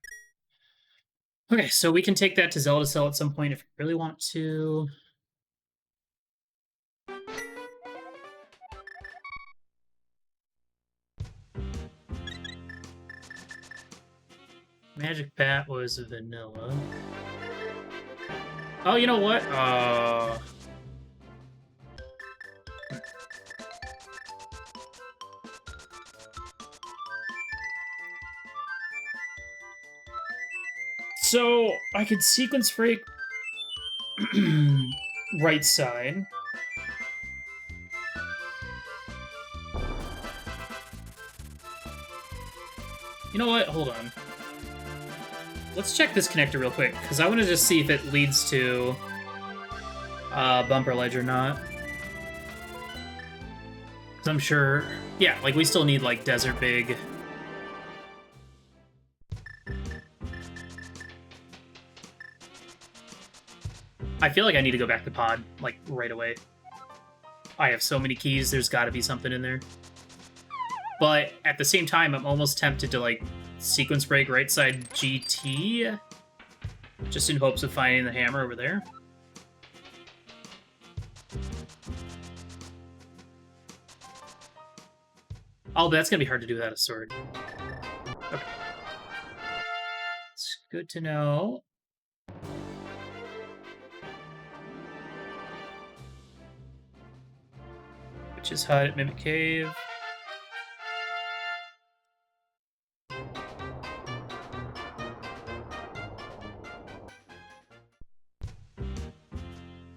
Okay, so we can take that to Zelda Cell at some point if we really want to. Magic Bat was vanilla. Oh, you know what? So, I could sequence break right side. You know what? Hold on. Let's check this connector real quick, because I want to just see if it leads to Bumper Ledge or not. Because I'm sure... Yeah, like, we still need, like, Desert Big I feel like I need to go back to pod, like, right away. I have so many keys, there's gotta be something in there. But at the same time, I'm almost tempted to, like, sequence break right side GT, just in hopes of finding the hammer over there. Oh, but that's gonna be hard to do without a sword. Okay. It's good to know. Witch's Hut, Mimic Cave.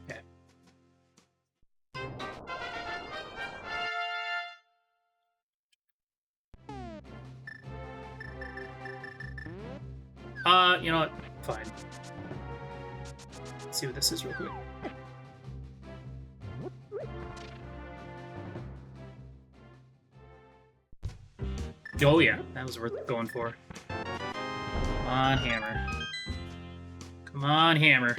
Okay. You know what? Fine. Let's see what this is real quick. Oh yeah, that was worth going for. Come on, hammer. Come on, hammer.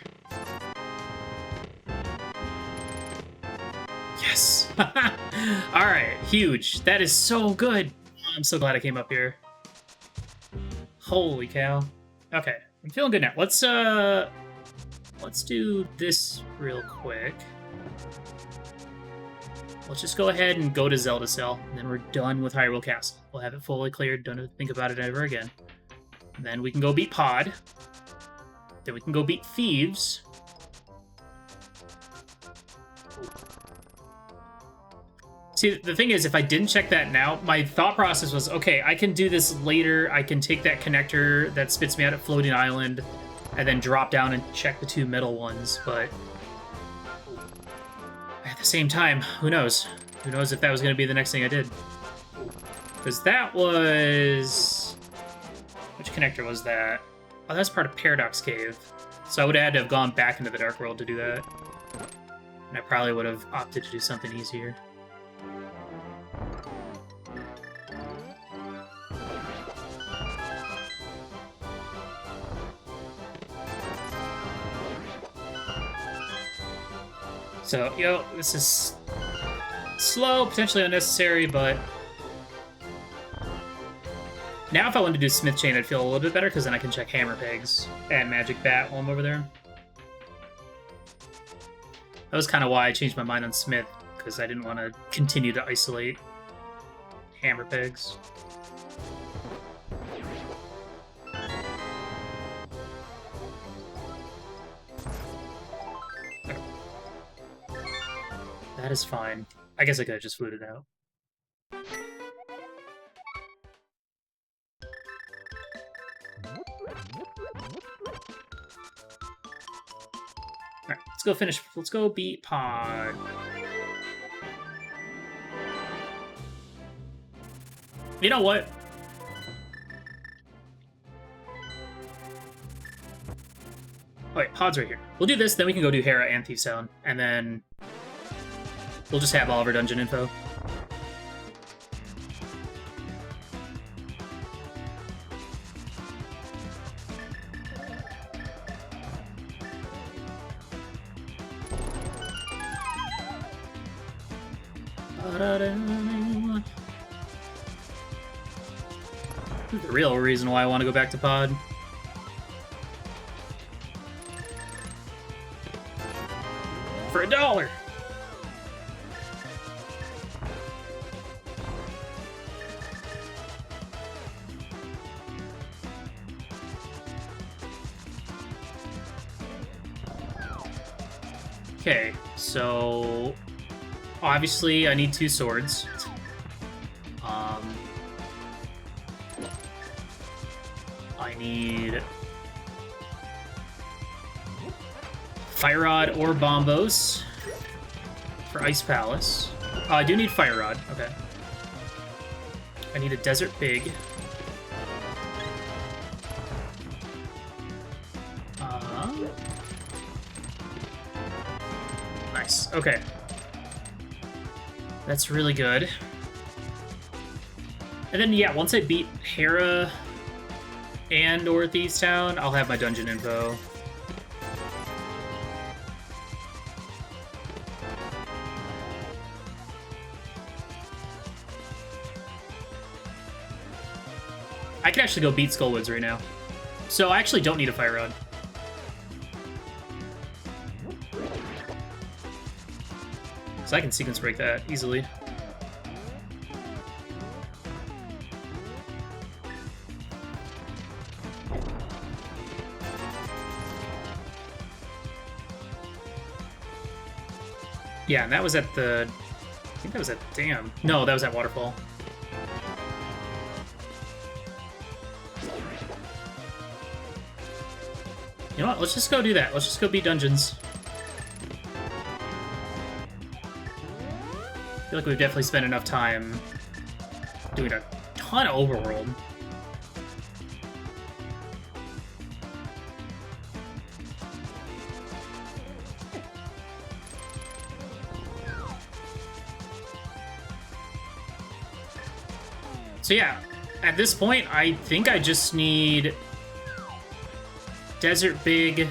Yes! Alright, huge. That is so good. I'm so glad I came up here. Holy cow. Okay, I'm feeling good now. Let's do this real quick. Let's just go ahead and go to Zelda Cell, and then we're done with Hyrule Castle. We'll have it fully cleared, don't have to think about it ever again. And then we can go beat Pod. Then we can go beat Thieves. See, the thing is, if I didn't check that now, my thought process was, okay, I can do this later. I can take that connector that spits me out at Floating Island and then drop down and check the two middle ones, but at the same time, who knows? Who knows if that was going to be the next thing I did? Because that was... Which connector was that? Oh, that's part of Paradox Cave. So I would have had to have gone back into the Dark World to do that. And I probably would have opted to do something easier. So, yo, this is slow, potentially unnecessary, but now if I wanted to do Smith Chain, I'd feel a little bit better, because then I can check Hammer Pegs and Magic Bat while I'm over there. That was kind of why I changed my mind on Smith, because I didn't want to continue to isolate Hammer Pegs. That is fine. I guess I could have just fluted out. Alright, let's go finish. Let's go beat Pod. You know what? Oh wait, Pod's right here. We'll do this, then we can go do Hera and Thief Sound, and then we'll just have all of our dungeon info. The real reason why I want to go back to Pod. For $1! Okay, so obviously I need 2 swords. I need Fire Rod or Bombos for Ice Palace. Oh, I do need Fire Rod. Okay. I need a Desert Pig. Nice. Okay. That's really good. And then, yeah, once I beat Hera and or Thieves Town, I'll have my dungeon info. I can actually go beat Skullwoods right now. So I actually don't need a Fire Rod. So I can sequence break that easily. Yeah, and that was at the... I think that was at Dam. No, that was at Waterfall. You know what? Let's just go do that. Let's just go beat dungeons. I feel like we've definitely spent enough time doing a ton of overworld. So yeah, at this point, I think I just need Desert Big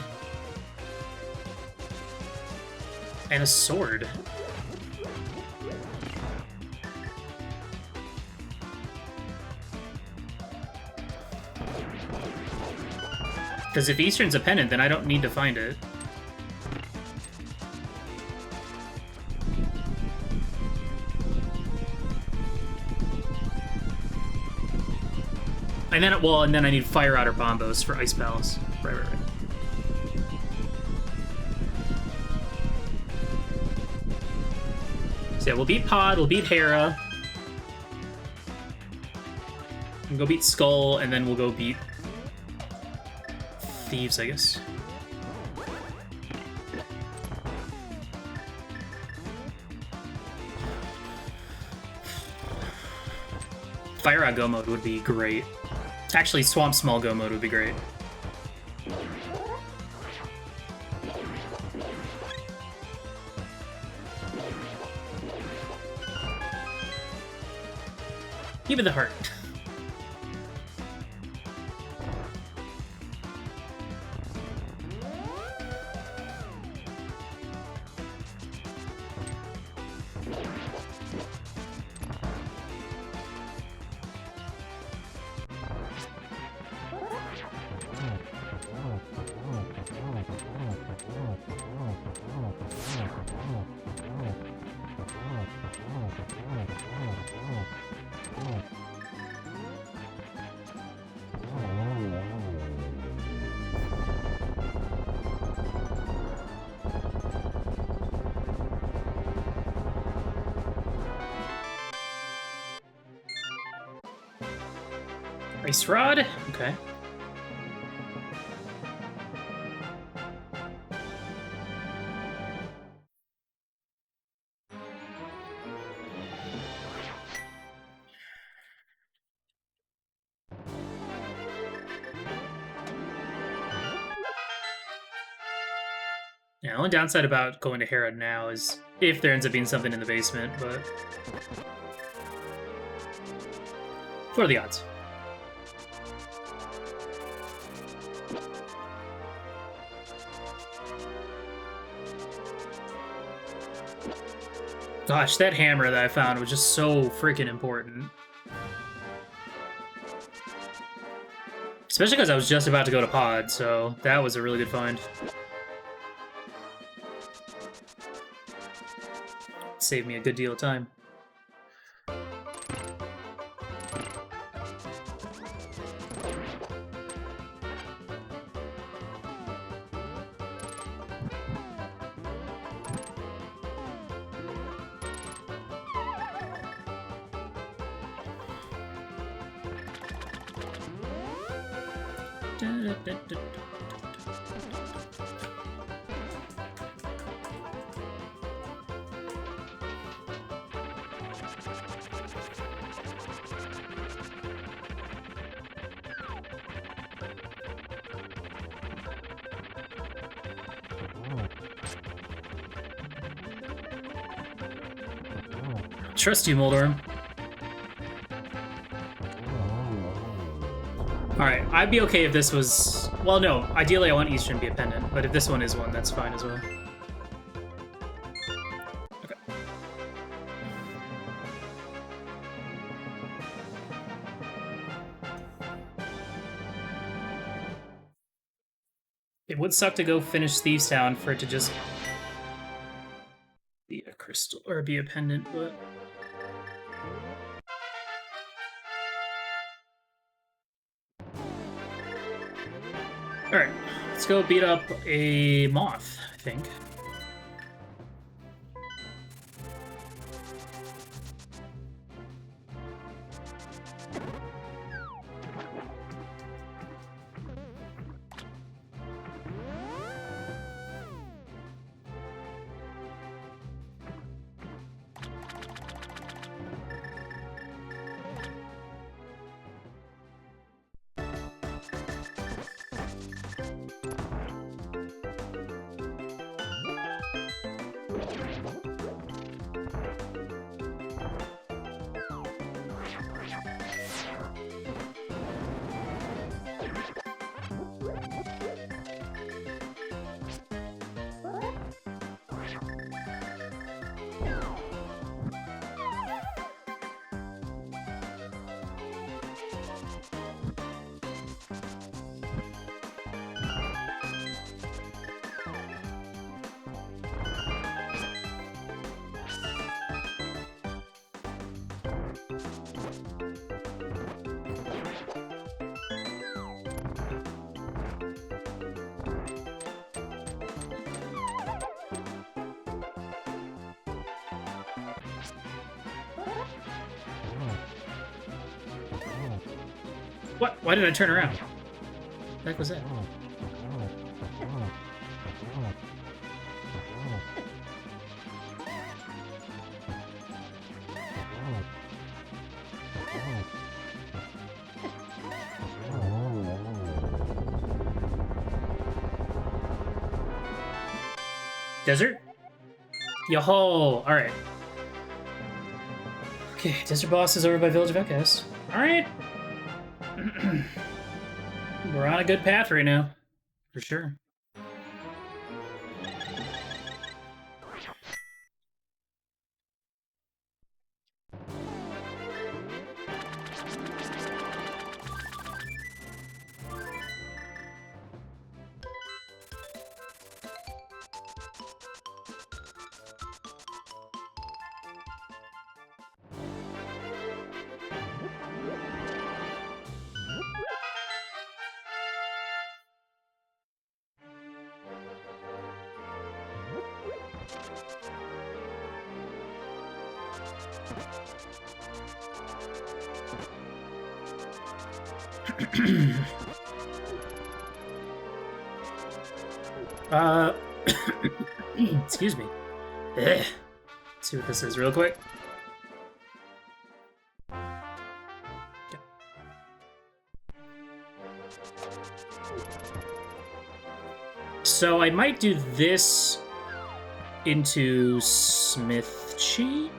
and a sword. Because if Eastern's a pennant, then I don't need to find it. And then, well, and then I need Fire Outer Bombos for Ice Palace. Right. So yeah, we'll beat Pod, we'll beat Hera. We'll go beat Skull, and then we'll go beat Thieves, I guess. Fire Out Go mode would be great. Actually, Swamp Small Go mode would be great. Give me the heart. Ice Rod? Okay. Yeah, the only downside about going to Hera now is if there ends up being something in the basement, but... what are the odds? Gosh, that hammer that I found was just so freaking important. Especially because I was just about to go to Pod, so that was a really good find. Saved me a good deal of time. Trust you, Moldorm. Alright, I'd be okay if this was... well, no. Ideally, I want Eastern to be a pendant, but if this one is one, that's fine as well. Okay. It would suck to go finish Thieves Town for it to just be a crystal or be a pendant, but alright, let's go beat up a moth, I think. What? Why did I turn around? What the heck was that? Desert? Yo-ho! Alright. Okay, Desert Boss is over by Village of Echoes. Alright. We're on a good path right now. For sure. Excuse me. Let's see what this is real quick. So I might do this into Smith Chi?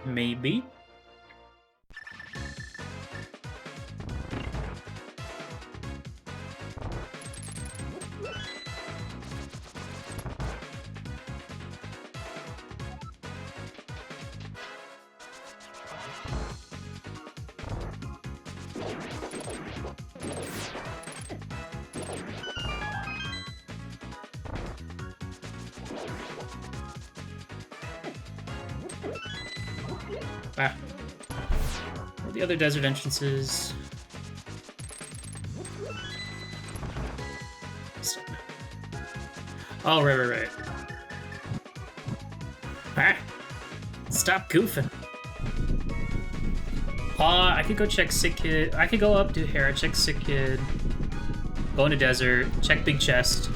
Maybe. Ah. Where are the other desert entrances? Oh, right. Ah! Stop goofing. I could go check Sick Kid. I could go up to Hera, check Sick Kid. Go into desert, check Big Chest.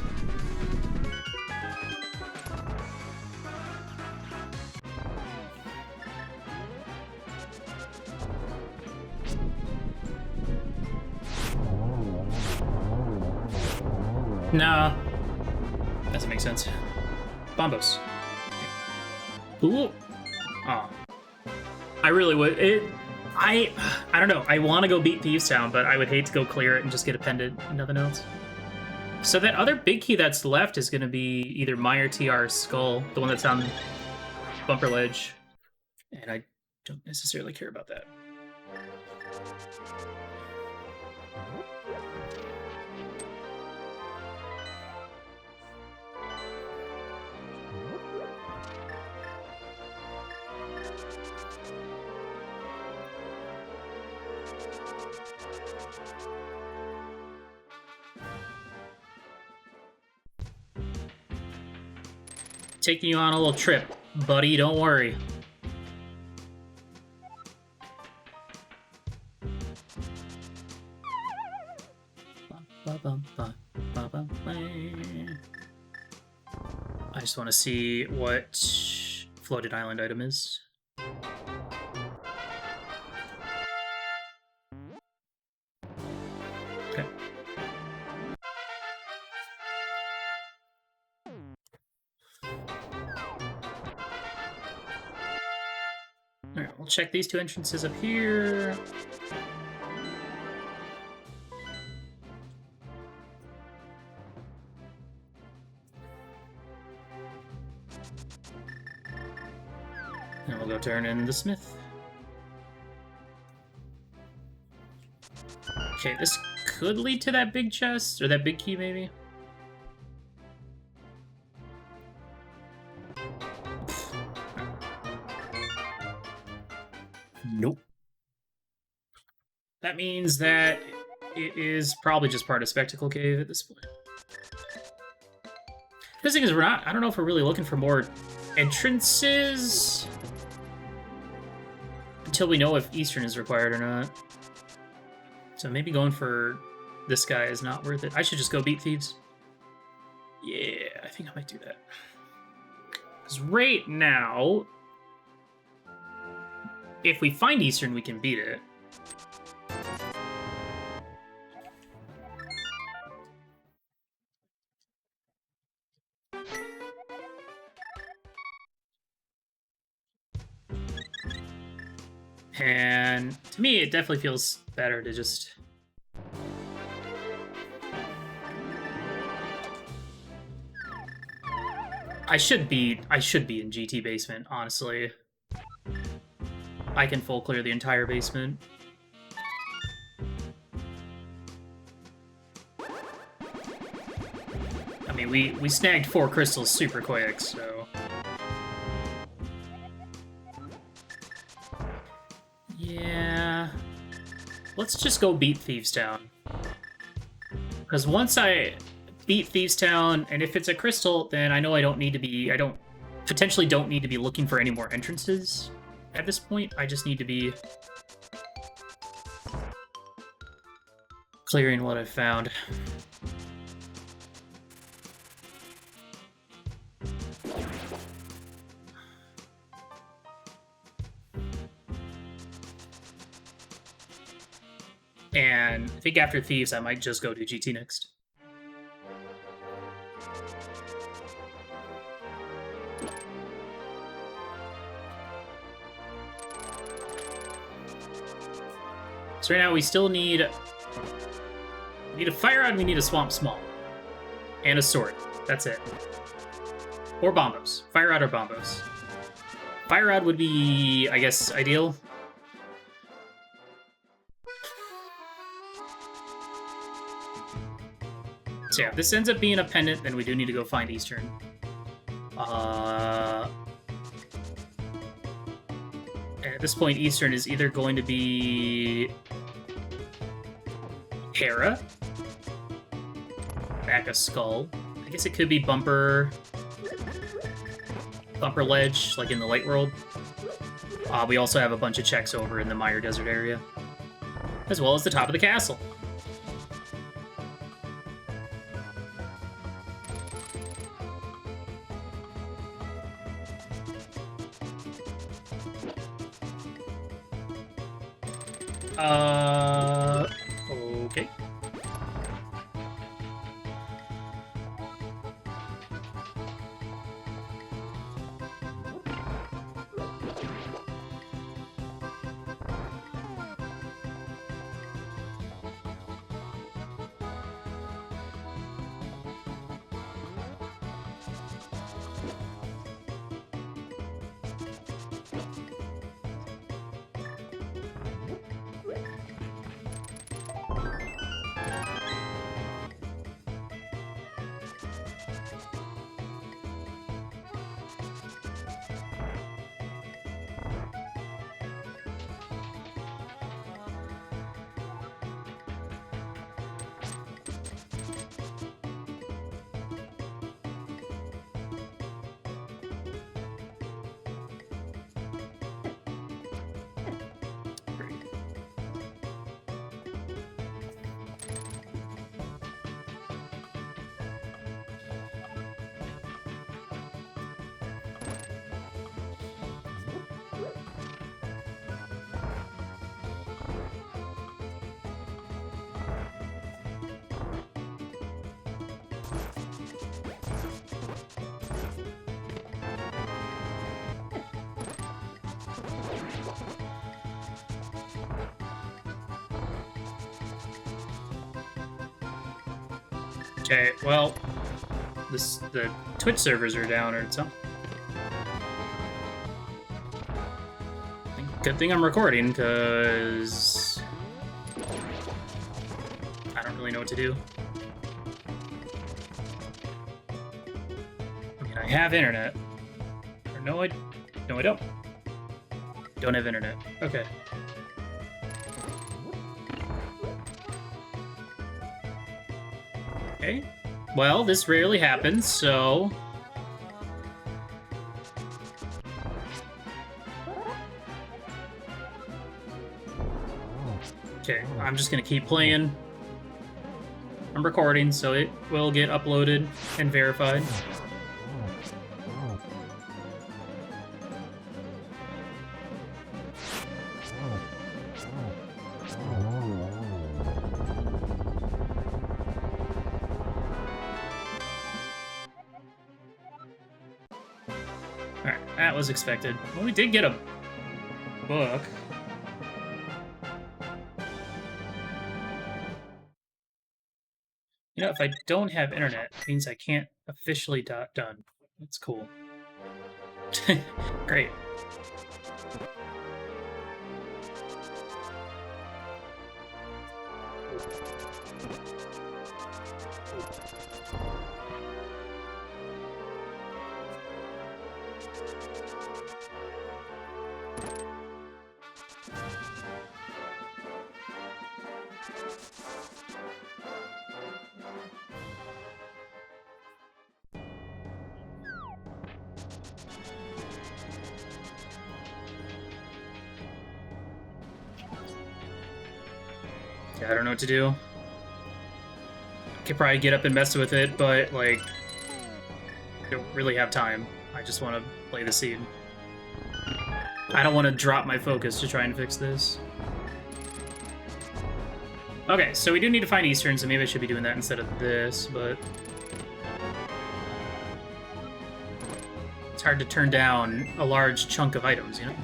No. Doesn't make sense. Bombos. Ooh. Oh. I really would. I don't know. I want to go beat Thieves Town, but I would hate to go clear it and just get a pendant and nothing else. So that other big key that's left is going to be either Meyer TR's Skull, the one that's on Bumper Ledge. And I don't necessarily care about that. Taking you on a little trip, buddy, don't worry. I just want to see what floated island item is. Okay. Alright, we'll check these two entrances up here. And we'll go turn in the smith. Okay, this could lead to that big chest, or that big key, maybe? Nope. That means that it is probably just part of Spectacle Cave at this point. The thing is, I don't know if we're really looking for more entrances until we know if Eastern is required or not. So maybe going for this guy is not worth it. I should just go beat thieves. Yeah, I think I might do that. Because right now, if we find Eastern, we can beat it. And to me, it definitely feels better to just... I should be in GT basement, honestly. I can full clear the entire basement. I mean, we snagged 4 crystals super quick, so... Yeah... Let's just go beat Thieves Town. Because once I beat Thieves Town, and if it's a crystal, then I know I don't need to be... I potentially don't need to be looking for any more entrances at this point. I just need to be clearing what I've found. And I think after Thieves, I might just go to GT next. So right now we still need a fire rod, we need a swamp small. And a sword. That's it. Or bombos. Fire rod or bombos. Fire rod would be, I guess, ideal. So yeah, if this ends up being a pendant, then we do need to go find Eastern. At this point, Eastern is either going to be Hera, back a skull. I guess it could be bumper ledge, like in the light world. We also have a bunch of checks over in the Mire Desert area, as well as the top of the castle. Okay. Okay, well, the Twitch servers are down or something. Good thing I'm recording, because I don't really know what to do. I mean, I have internet. Or no, I don't. Don't have internet. Okay. Okay. Well, this rarely happens, so... Okay, I'm just gonna keep playing. I'm recording, so it will get uploaded and verified. Alright, that was expected. Well, we did get a book. You know, if I don't have internet, it means I can't officially done. That's cool. Great. I don't know what to do. Could probably get up and mess with it, but, like, I don't really have time. I just want to play the scene. I don't want to drop my focus to try and fix this. Okay, so we do need to find Eastern, so maybe I should be doing that instead of this, but... it's hard to turn down a large chunk of items, you know?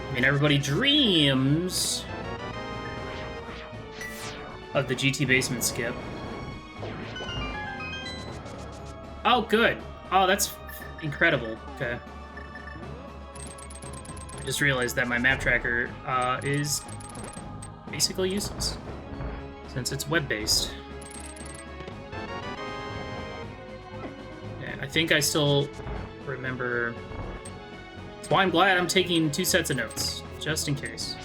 I mean, everybody dreams of the GT basement skip. Oh, good. Oh, that's incredible. Okay. I just realized that my map tracker is basically useless since it's web-based. Yeah, I think I still remember. That's why I'm glad I'm taking 2 sets of notes, just in case.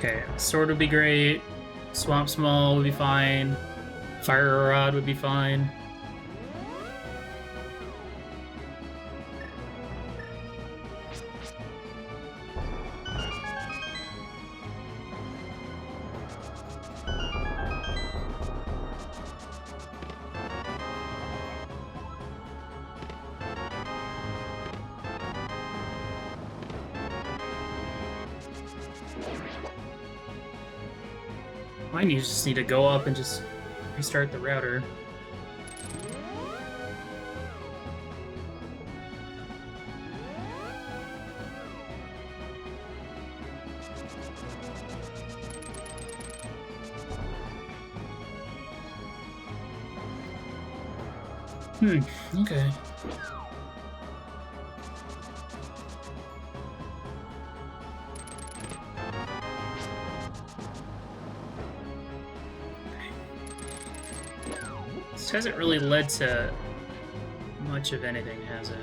Okay, sword would be great. Swamp Small would be fine. Fire Rod would be fine. Mine, you just need to go up and just restart the router. Okay. This hasn't really led to much of anything, has it?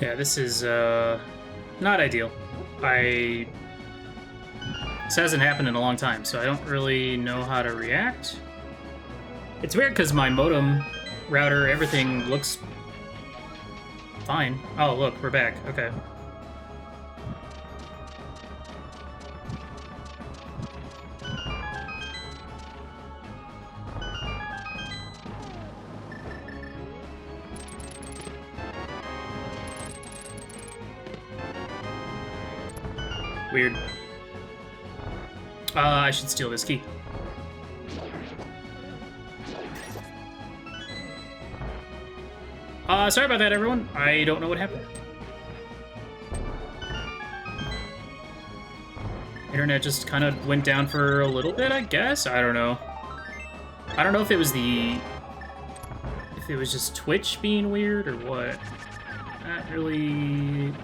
Yeah, this is not ideal. This hasn't happened in a long time, so I don't really know how to react. It's weird because my modem, router, everything looks fine. Oh, look, we're back. Okay. Weird. I should steal this key. Sorry about that, everyone. I don't know what happened. Internet just kind of went down for a little bit, I guess? I don't know. I don't know if it was if it was just Twitch being weird or what. Not really...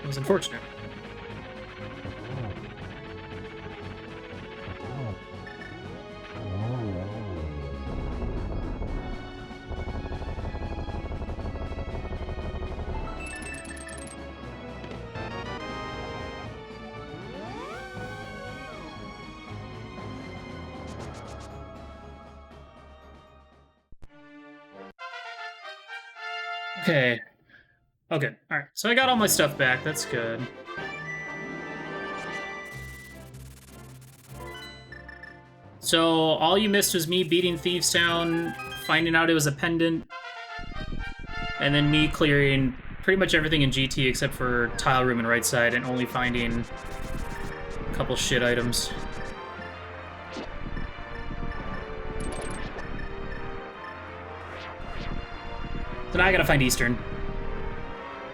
It was unfortunate. Okay. Okay, alright. So I got all my stuff back. That's good. So all you missed was me beating Thieves Town, finding out it was a pendant, and then me clearing pretty much everything in GT except for Tile Room and Right Side, and only finding a couple shit items. So now I gotta find Eastern.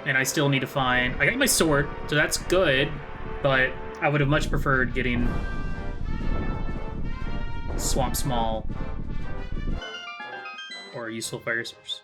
And I still need to find... I got my sword, so that's good, but I would have much preferred getting Swamp Small or Useful Fire Source.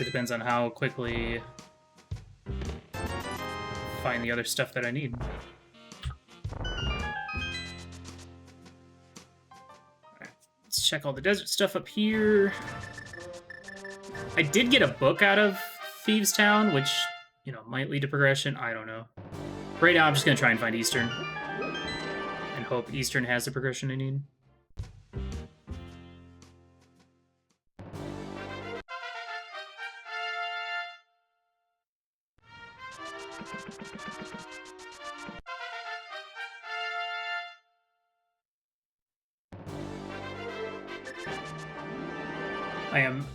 It depends on how quickly I find the other stuff that I need. Alright, let's check all the desert stuff up here. I did get a book out of Thieves Town, which, you know, might lead to progression. I don't know. Right now, I'm just going to try and find Eastern. And hope Eastern has the progression I need. I am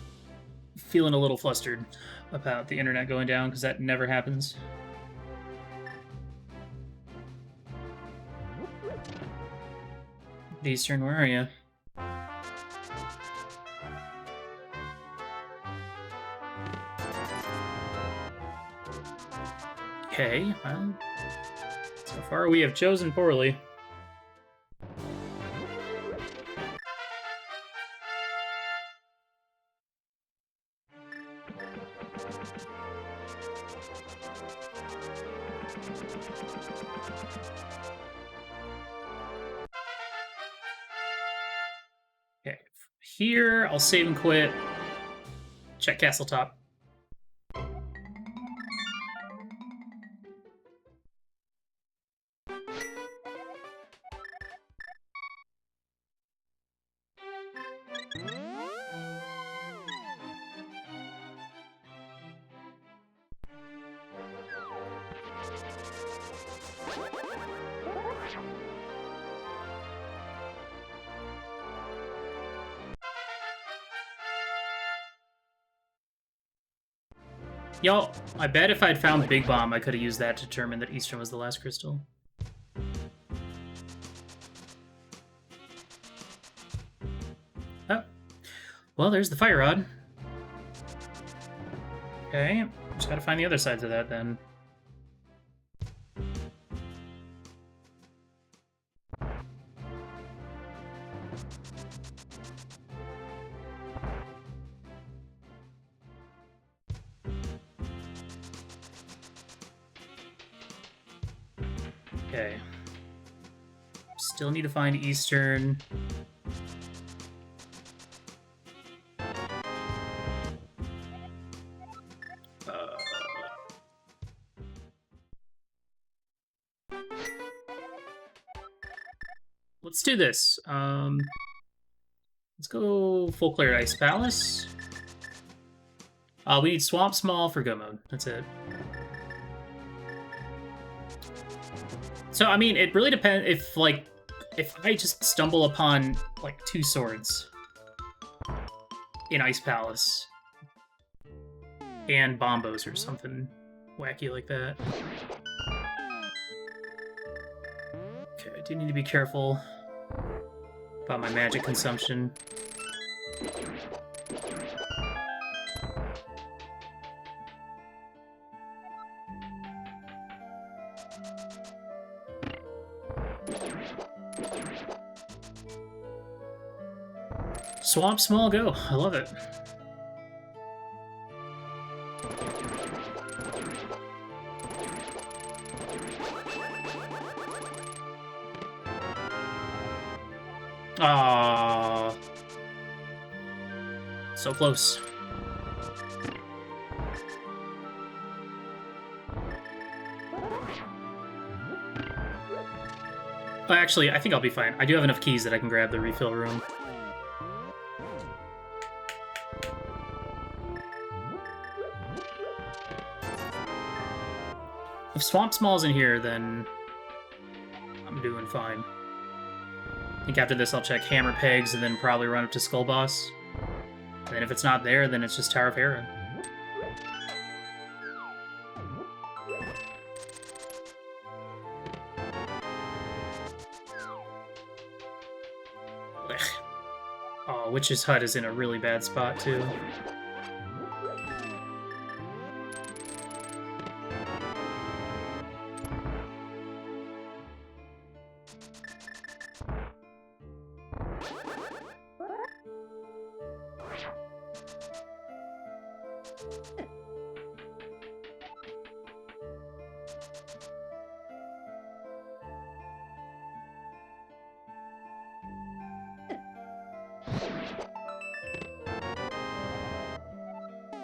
feeling a little flustered about the internet going down, because that never happens. Eastern, where are you? Okay, well, so far we have chosen poorly. Okay, here, I'll save and quit. Check Castle Top. Y'all, I bet if I'd found Big Bomb, I could have used that to determine that Eastern was the last crystal. Well, there's the fire rod. Okay, just gotta find the other sides of that then. Okay. Still need to find Eastern. Let's do this. Let's go full clear Ice Palace. We need Swamp Small for go mode. That's it. So, I mean, it really depends if I just stumble upon, like, 2 swords in Ice Palace and Bombos or something wacky like that. Okay, I do need to be careful about my magic consumption. Swamp Small go. I love it. Ah, so close. Actually, I think I'll be fine. I do have enough keys that I can grab the refill room. If Swamp Small's in here, then I'm doing fine. I think after this I'll check Hammer Pegs and then probably run up to Skull Boss. And then if it's not there, then it's just Tower of Hera. Oh, Witch's Hut is in a really bad spot, too.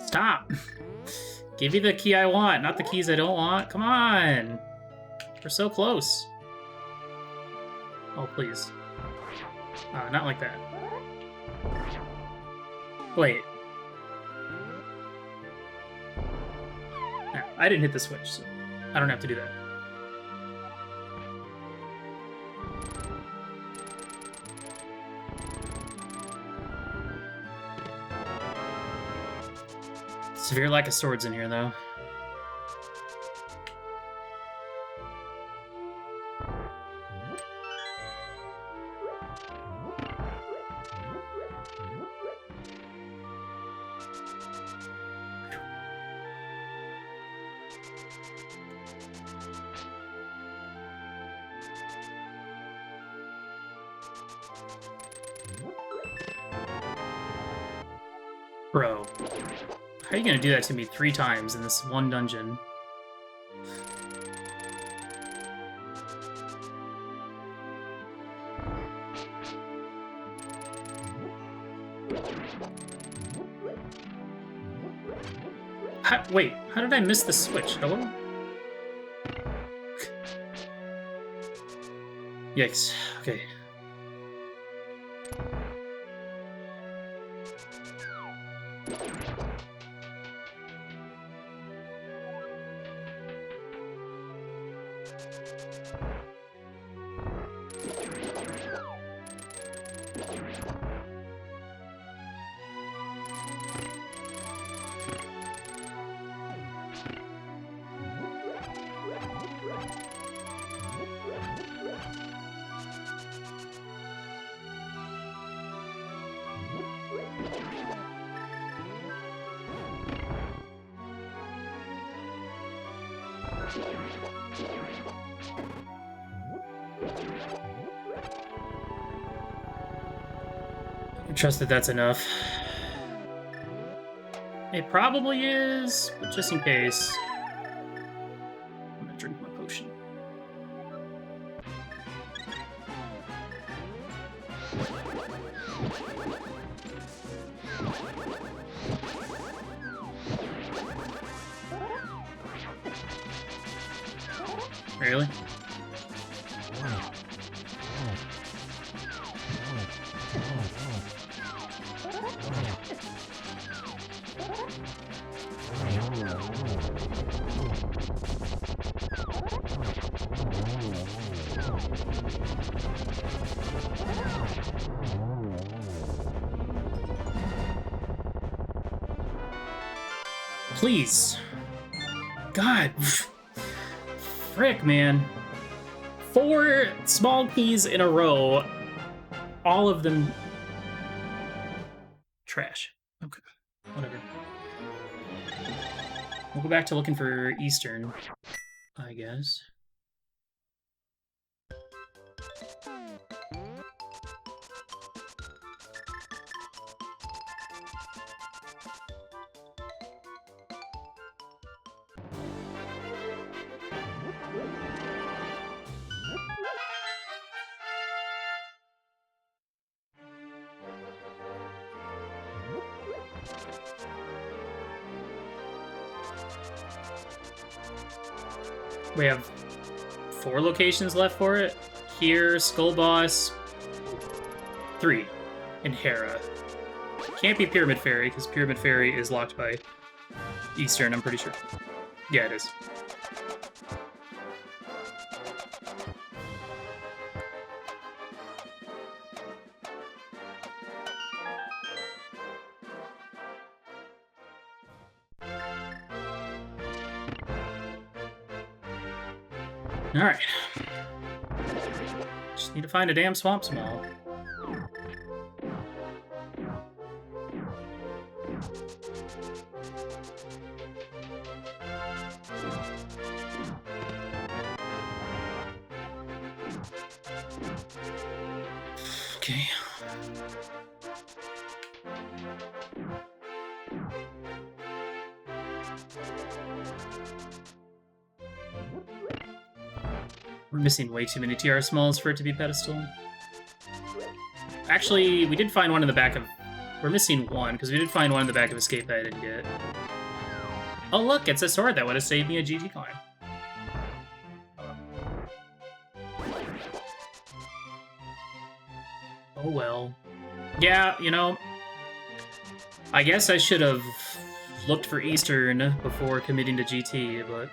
Stop! Give me the key I want, not the keys I don't want. Come on! We're so close. Oh, please. Not like that. Wait. No, I didn't hit the switch, so I don't have to do that. Severe lack of swords in here, though. Bro. How are you gonna do that to me 3 times in this one dungeon? Wait, how did I miss the switch? Hello? Yikes. Okay. I trust that that's enough. It probably is, but just in case, I'm gonna drink my potion. Really? Please. God. Frick, man. 4 small keys in a row. All of them trash. Okay. Whatever. We'll go back to looking for Eastern, I guess. We have 4 locations left for it. Here, Skull Boss, 3 in Hera. Can't be Pyramid Fairy, because Pyramid Fairy is locked by Eastern, I'm pretty sure. Yeah, it is. Alright. Just need to find a damn Swamp Small. Okay. We're missing way too many TR Smalls for it to be pedestal. Actually, we did find one in the back of... We're missing one, because we did find one in the back of Escape that I didn't get. Oh look, it's a sword that would have saved me a GG climb. Oh well. Yeah, you know, I guess I should have looked for Eastern before committing to GT, but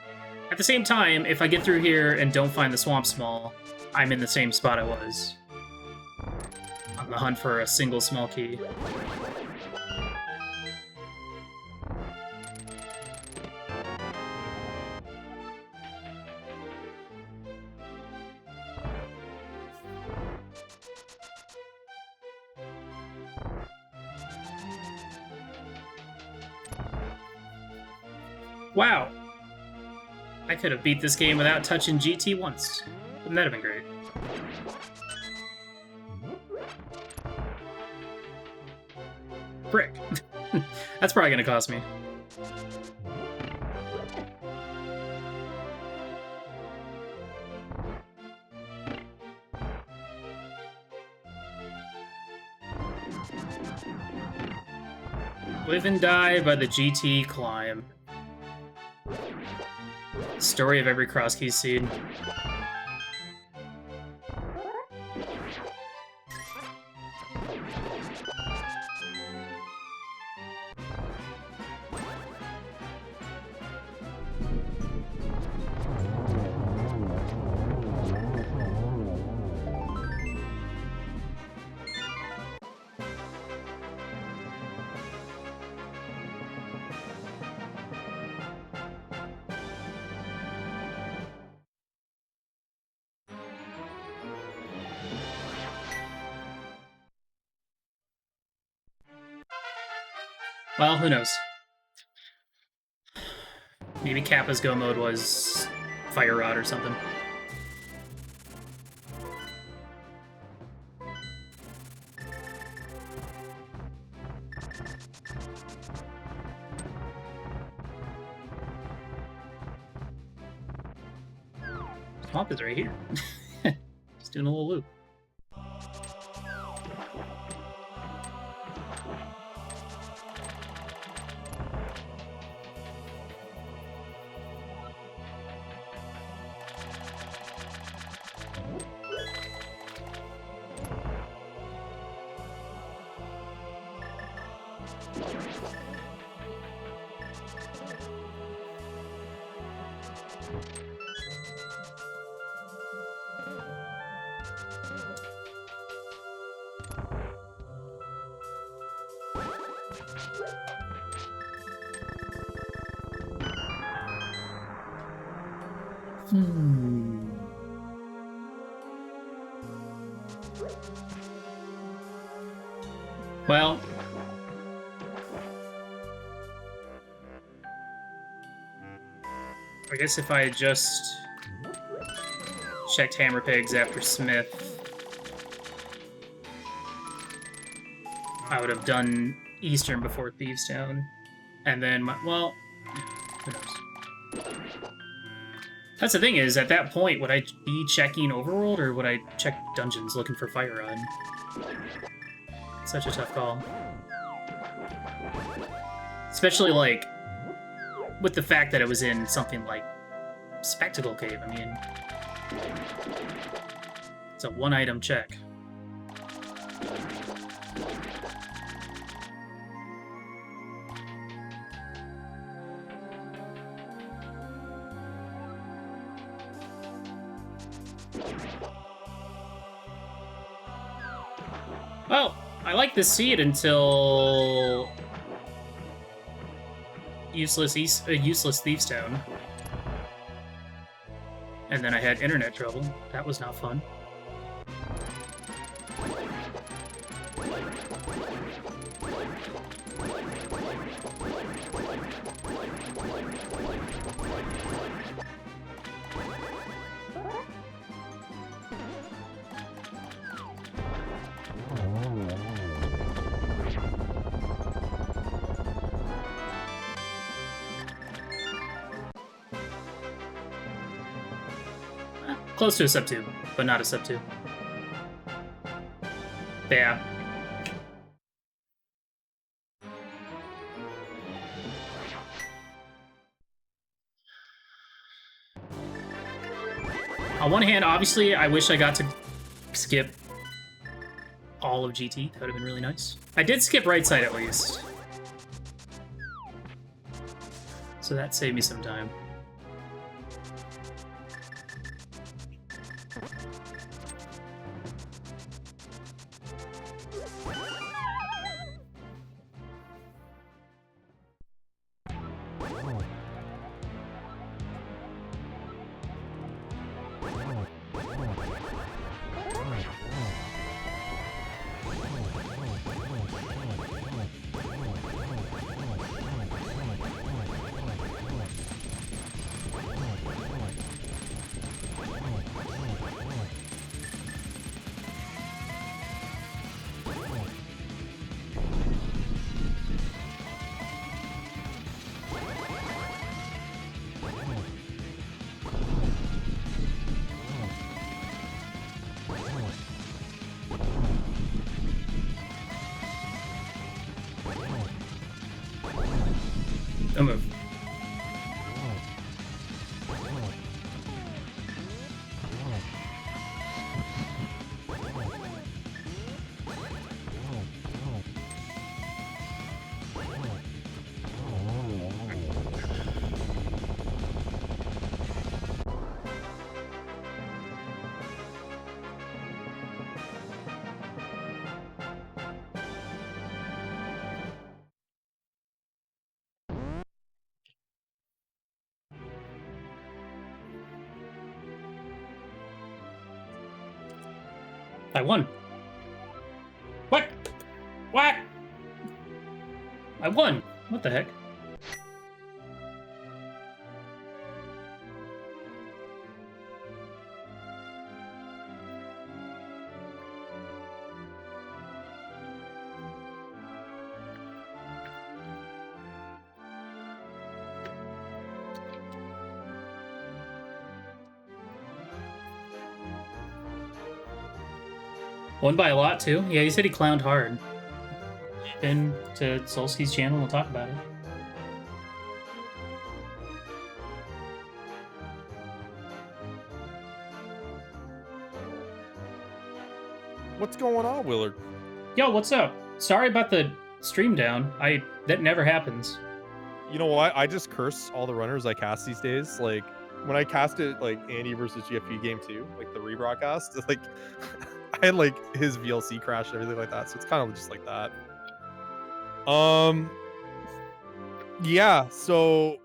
at the same time, if I get through here and don't find the Swamp Small, I'm in the same spot I was. On the hunt for a single small key. Wow. I could have beat this game without touching GT once. Wouldn't that have been great? Frick. That's probably gonna cost me. Live and die by the GT climb. Story of every CrossKeys seed. Well, who knows? Maybe Kappa's go mode was Fire Rod or something. swamp is right here. Just doing a little loop. Well, I guess if I had just checked Hammer Pigs after Smith, I would have done Eastern before Thieves Town. And then, well, who knows? That's the thing is, at that point, would I be checking Overworld or would I check Dungeons looking for Fire Run? Such a tough call. Especially, like, with the fact that it was in something like Spectacle Cave. I mean, it's a one-item check. Well, I like to see it until useless Thieves Town. And then I had internet trouble. That was not fun. Close to a sub 2, but not a sub 2. Yeah. On one hand, obviously, I wish I got to skip all of GT. That would have been really nice. I did skip right side at least. So that saved me some time. Don't move. I won. What? What? I won. What the heck? Won by a lot, too. Yeah, he said he clowned hard. Been to Solski's channel, we'll talk about it. What's going on, Willard? Yo, what's up? Sorry about the stream down. That never happens. You know what? I just curse all the runners I cast these days. Like, when I casted, like, Andy versus GFP game 2, like, the rebroadcast, it's like, I had, like, his VLC crash and everything like that, so it's kind of just like that. Yeah, so,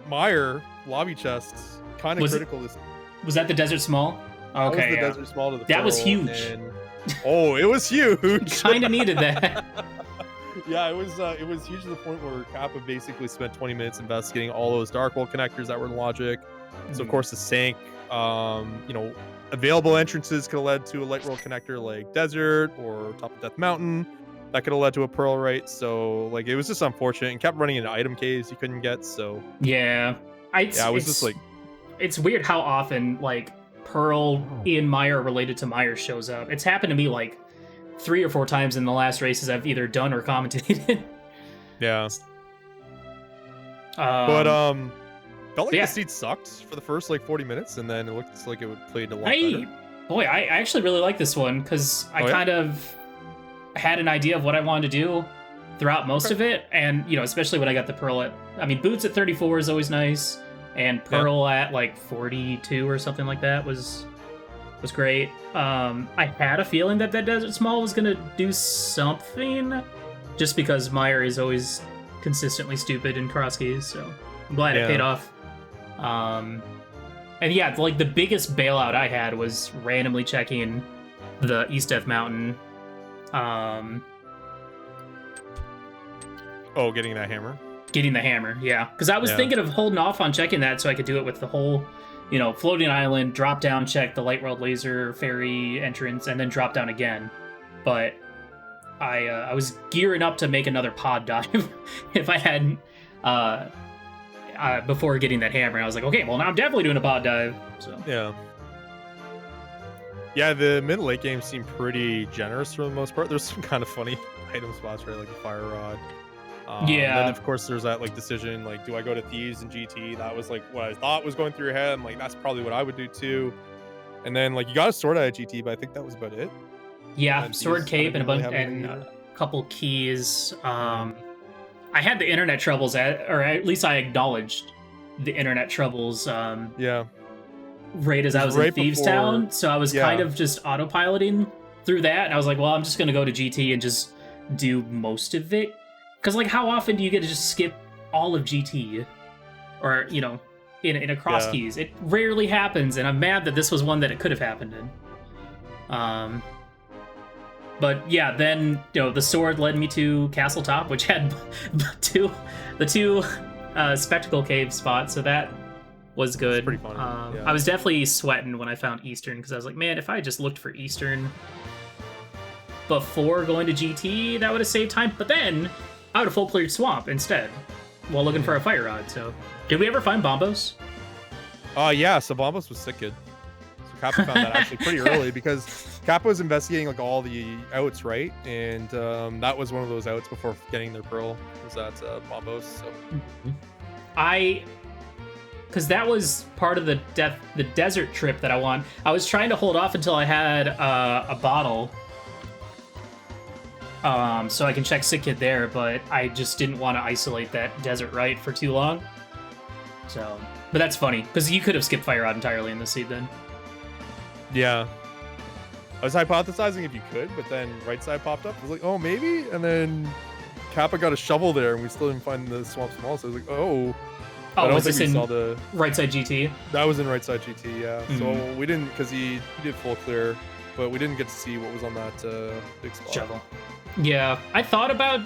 Meyer, lobby chests, kind of critical this. Was that the Desert Small? Okay, that was the Desert Small to the That was huge. Oh, it was huge. Kind of needed that. Yeah, it was huge to the point where Kappa basically spent 20 minutes investigating all those dark world connectors that were in logic. So of course the sank, available entrances could have led to a light world connector like Desert or Top of Death Mountain. That could have led to a Pearl, right? So like it was just unfortunate, and kept running into item caves you couldn't get. So yeah, it was just like, it's weird how often like Pearl in Meyer related to Meyer shows up. It's happened to me like 3 or 4 times in the last races I've either done or commentated. Yeah. Felt like the seat sucked for the first like 40 minutes, and then it looked like it would play a lot better. Boy, I actually really like this one because I kind of had an idea of what I wanted to do throughout most of it, and especially when I got the Pearl at, Boots at 34 is always nice, and Pearl at like 42 or something like that was great. I had a feeling that Desert Small was gonna do something, just because Meyer is always consistently stupid in CrossKeys, so I'm glad it paid off. And yeah, like the biggest bailout I had was randomly checking the East Death Mountain. Getting that hammer. Getting the hammer, yeah. Because I was thinking of holding off on checking that so I could do it with the whole, floating island, drop down, check the Light World Laser Ferry entrance, and then drop down again. But I was gearing up to make another pod dive if I hadn't, before getting that hammer. I was like, okay, well, now I'm definitely doing a pod dive. So yeah, the mid-late game seemed pretty generous for the most part. There's some kind of funny item spots, right, like the fire rod. And then of course there's that like decision, like, do I go to Thieves and GT? That was like what I thought was going through your head. I'm like, that's probably what I would do too. And then like you got a sword out of GT, but I think that was about it. Yeah, sword cape and a couple keys. I had the internet troubles or at least I acknowledged the internet troubles. Right as I was in Thieves Town, so I was kind of just autopiloting through that, and I was like, well, I'm just gonna go to GT and just do most of it. Because, like, how often do you get to just skip all of GT? Or, in a CrossKeys? It rarely happens, and I'm mad that this was one that it could have happened in. But, yeah, then, the sword led me to Castle Top, which had the two Spectacle Cave spots, so that was good. Pretty funny. I was definitely sweating when I found Eastern, because I was like, man, if I just looked for Eastern before going to GT, that would have saved time. But then I would have full cleared Swamp instead while looking for a fire rod. So, did we ever find Bombos? Yeah, so Bombos was sick good. So Kappa found that actually pretty early because Kappa was investigating like all the outs, right? And that was one of those outs before getting their Pearl, was that Bombos. So. Because that was part of the desert trip that I want. I was trying to hold off until I had a bottle, so I can check Sick Kid there, but I just didn't want to isolate that desert right for too long. So, but that's funny, because you could have skipped Fire Rod entirely in the seed then. Yeah. I was hypothesizing if you could, but then right side popped up. I was like, oh, maybe? And then Kappa got a shovel there, and we still didn't find the Swamp Small, so I was like, oh. Oh, was this in right side GT? That was in right side GT, yeah. Mm-hmm. So we didn't, because he did full clear, but we didn't get to see what was on that big spot. Shovel. Yeah, I thought about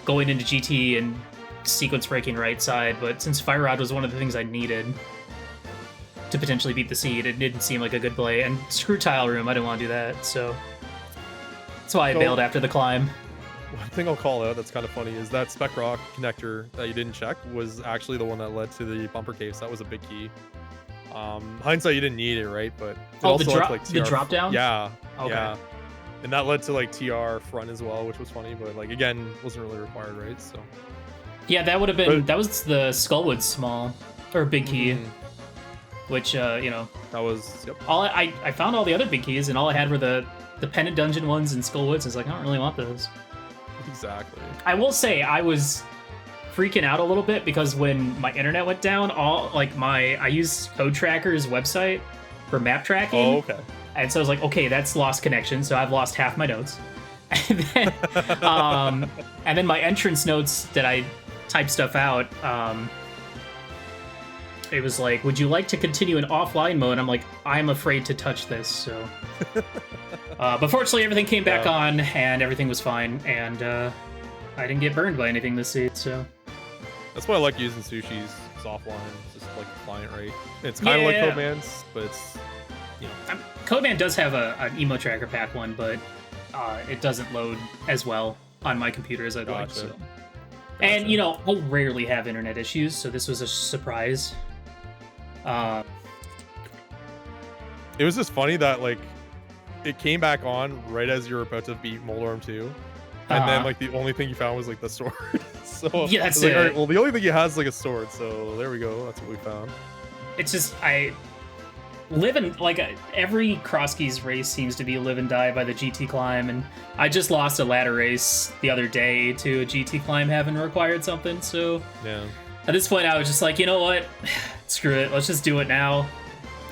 going into GT and sequence breaking right side, but since Fire Rod was one of the things I needed to potentially beat the seed, it didn't seem like a good play. And screw Tile Room, I didn't want to do that, so that's why I bailed after the climb. One thing I'll call out that's kind of funny is that Spec Rock connector that you didn't check was actually the one that led to the bumper case. That was a big key. Hindsight, you didn't need it, right? But it Oh, also led to like the TR. drop down. Yeah, Okay. yeah, and that led to like TR front as well, which was funny. But like again, wasn't really required, right? So, Yeah, that would have but been that was the Skullwood small or big key, mhm, which you know, that was yep. all I found all the other big keys and all I had were the Pendant Dungeon ones and Skullwoods. I was like, I don't really want those. Exactly. I will say I was freaking out a little bit because when my internet went down, I used Code Tracker's website for map tracking, Oh, okay. and so I was like, okay, that's lost connection, so I've lost half my notes. And then, and then my entrance notes that I typed stuff out, it was like, would you like to continue in offline mode? I'm like, I'm afraid to touch this, so. But fortunately, everything came back on, and everything was fine, and I didn't get burned by anything this season, so. That's why I like using Sushi's. It's offline, it's just like the client rate. It's kind of like Codeman's, but it's, you know. Codeman does have an emo tracker pack one, but it doesn't load as well on my computer as I'd like. So. And, you know, I'll rarely have internet issues, so this was a surprise. It was just funny that, like, it came back on right as you were about to beat Moldorm 2. And then, like, the only thing you found was, like, the sword. So, yeah, that's like, it. all right, well, the only thing he has is, like, a sword, so there we go. That's what we found. It's just, every CrossKeys race seems to be live and die by the GT climb, and I just lost a ladder race the other day to a GT climb having required something, so yeah. At this point I was just like, you know what, screw it, let's just do it now.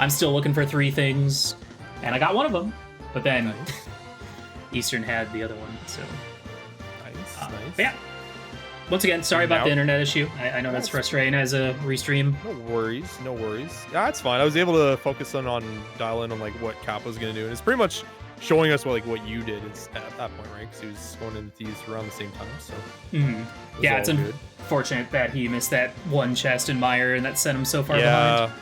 I'm still looking for 3 things, and I got one of them, but then Eastern had the other one, so nice. But yeah, once again, sorry about the internet issue. I know that's frustrating as a restream. No worries. Yeah, it's fine. I was able to focus on dial in on like what Kappa was gonna do, and it's pretty much showing us what you did at that point, right? Because he was going into these around the same time. So yeah, it's unfortunate that he missed that one chest in Meyer, and that sent him so far behind.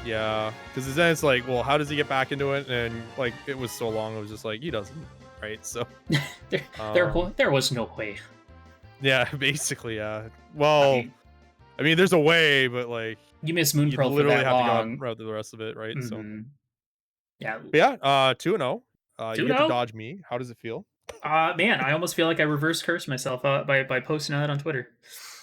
Yeah, because then it's like, well, how does he get back into it? And like, it was so long. I was just like, he doesn't, right? So there was no way. Yeah, basically, yeah. Well, I mean, there's a way, but like you miss Moon Pearl literally for that have long. to go out the rest of it, right? So yeah, but yeah. 2-0. You get to 2-0? dodge me. How does it feel? Man, I almost feel like I reverse cursed myself by posting that on Twitter.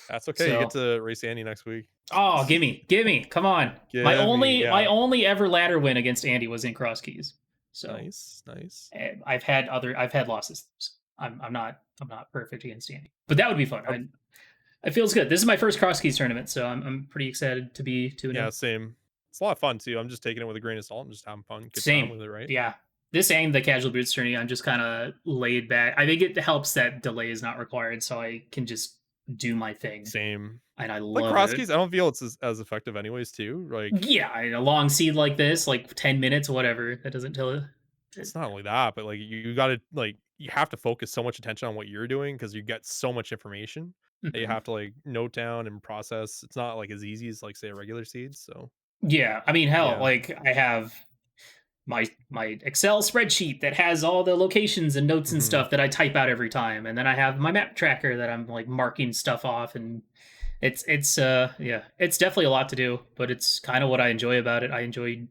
That's okay. So, you get to race Andy next week. Oh, gimme! Come on. My only ever ladder win against Andy was in CrossKeys. So nice. I've had losses. I'm not perfect against Andy, but that would be fun. It feels good. This is my first CrossKeys tournament, so I'm pretty excited to be 2-0. Yeah, same. It's a lot of fun too. I'm just taking it with a grain of salt and just having fun. Good time with it, right? Yeah. This and the casual boots tourney, I'm just kind of laid back. I think it helps that delay is not required, so I can just do my thing. Same. And I like love CrossKeys, it. I don't feel it's as effective anyways too. Like yeah, a long seed like this, like 10 minutes, whatever. That doesn't tell it. It's not only that, but like you got to like you have to focus so much attention on what you're doing because you get so much information that you have to like note down and process. It's not like as easy as like say a regular seed. So yeah, I mean, hell, like I have my Excel spreadsheet that has all the locations and notes and stuff that I type out every time, and then I have my map tracker that I'm like marking stuff off, and it's yeah, it's definitely a lot to do, but it's kind of what I enjoy about it. I enjoy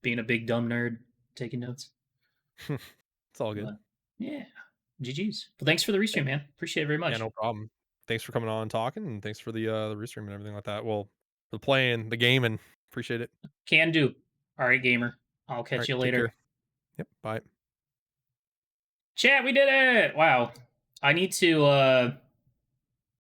being a big dumb nerd taking notes. It's all good. Yeah, GG's. Well, thanks for the restream, man. Appreciate it very much. Yeah, no problem. Thanks for coming on and talking, and thanks for the restream and everything like that. Well, for playing the game, and appreciate it. Can do. All right, gamer. I'll catch you later. Yep. Bye. Chat, we did it! Wow. I need to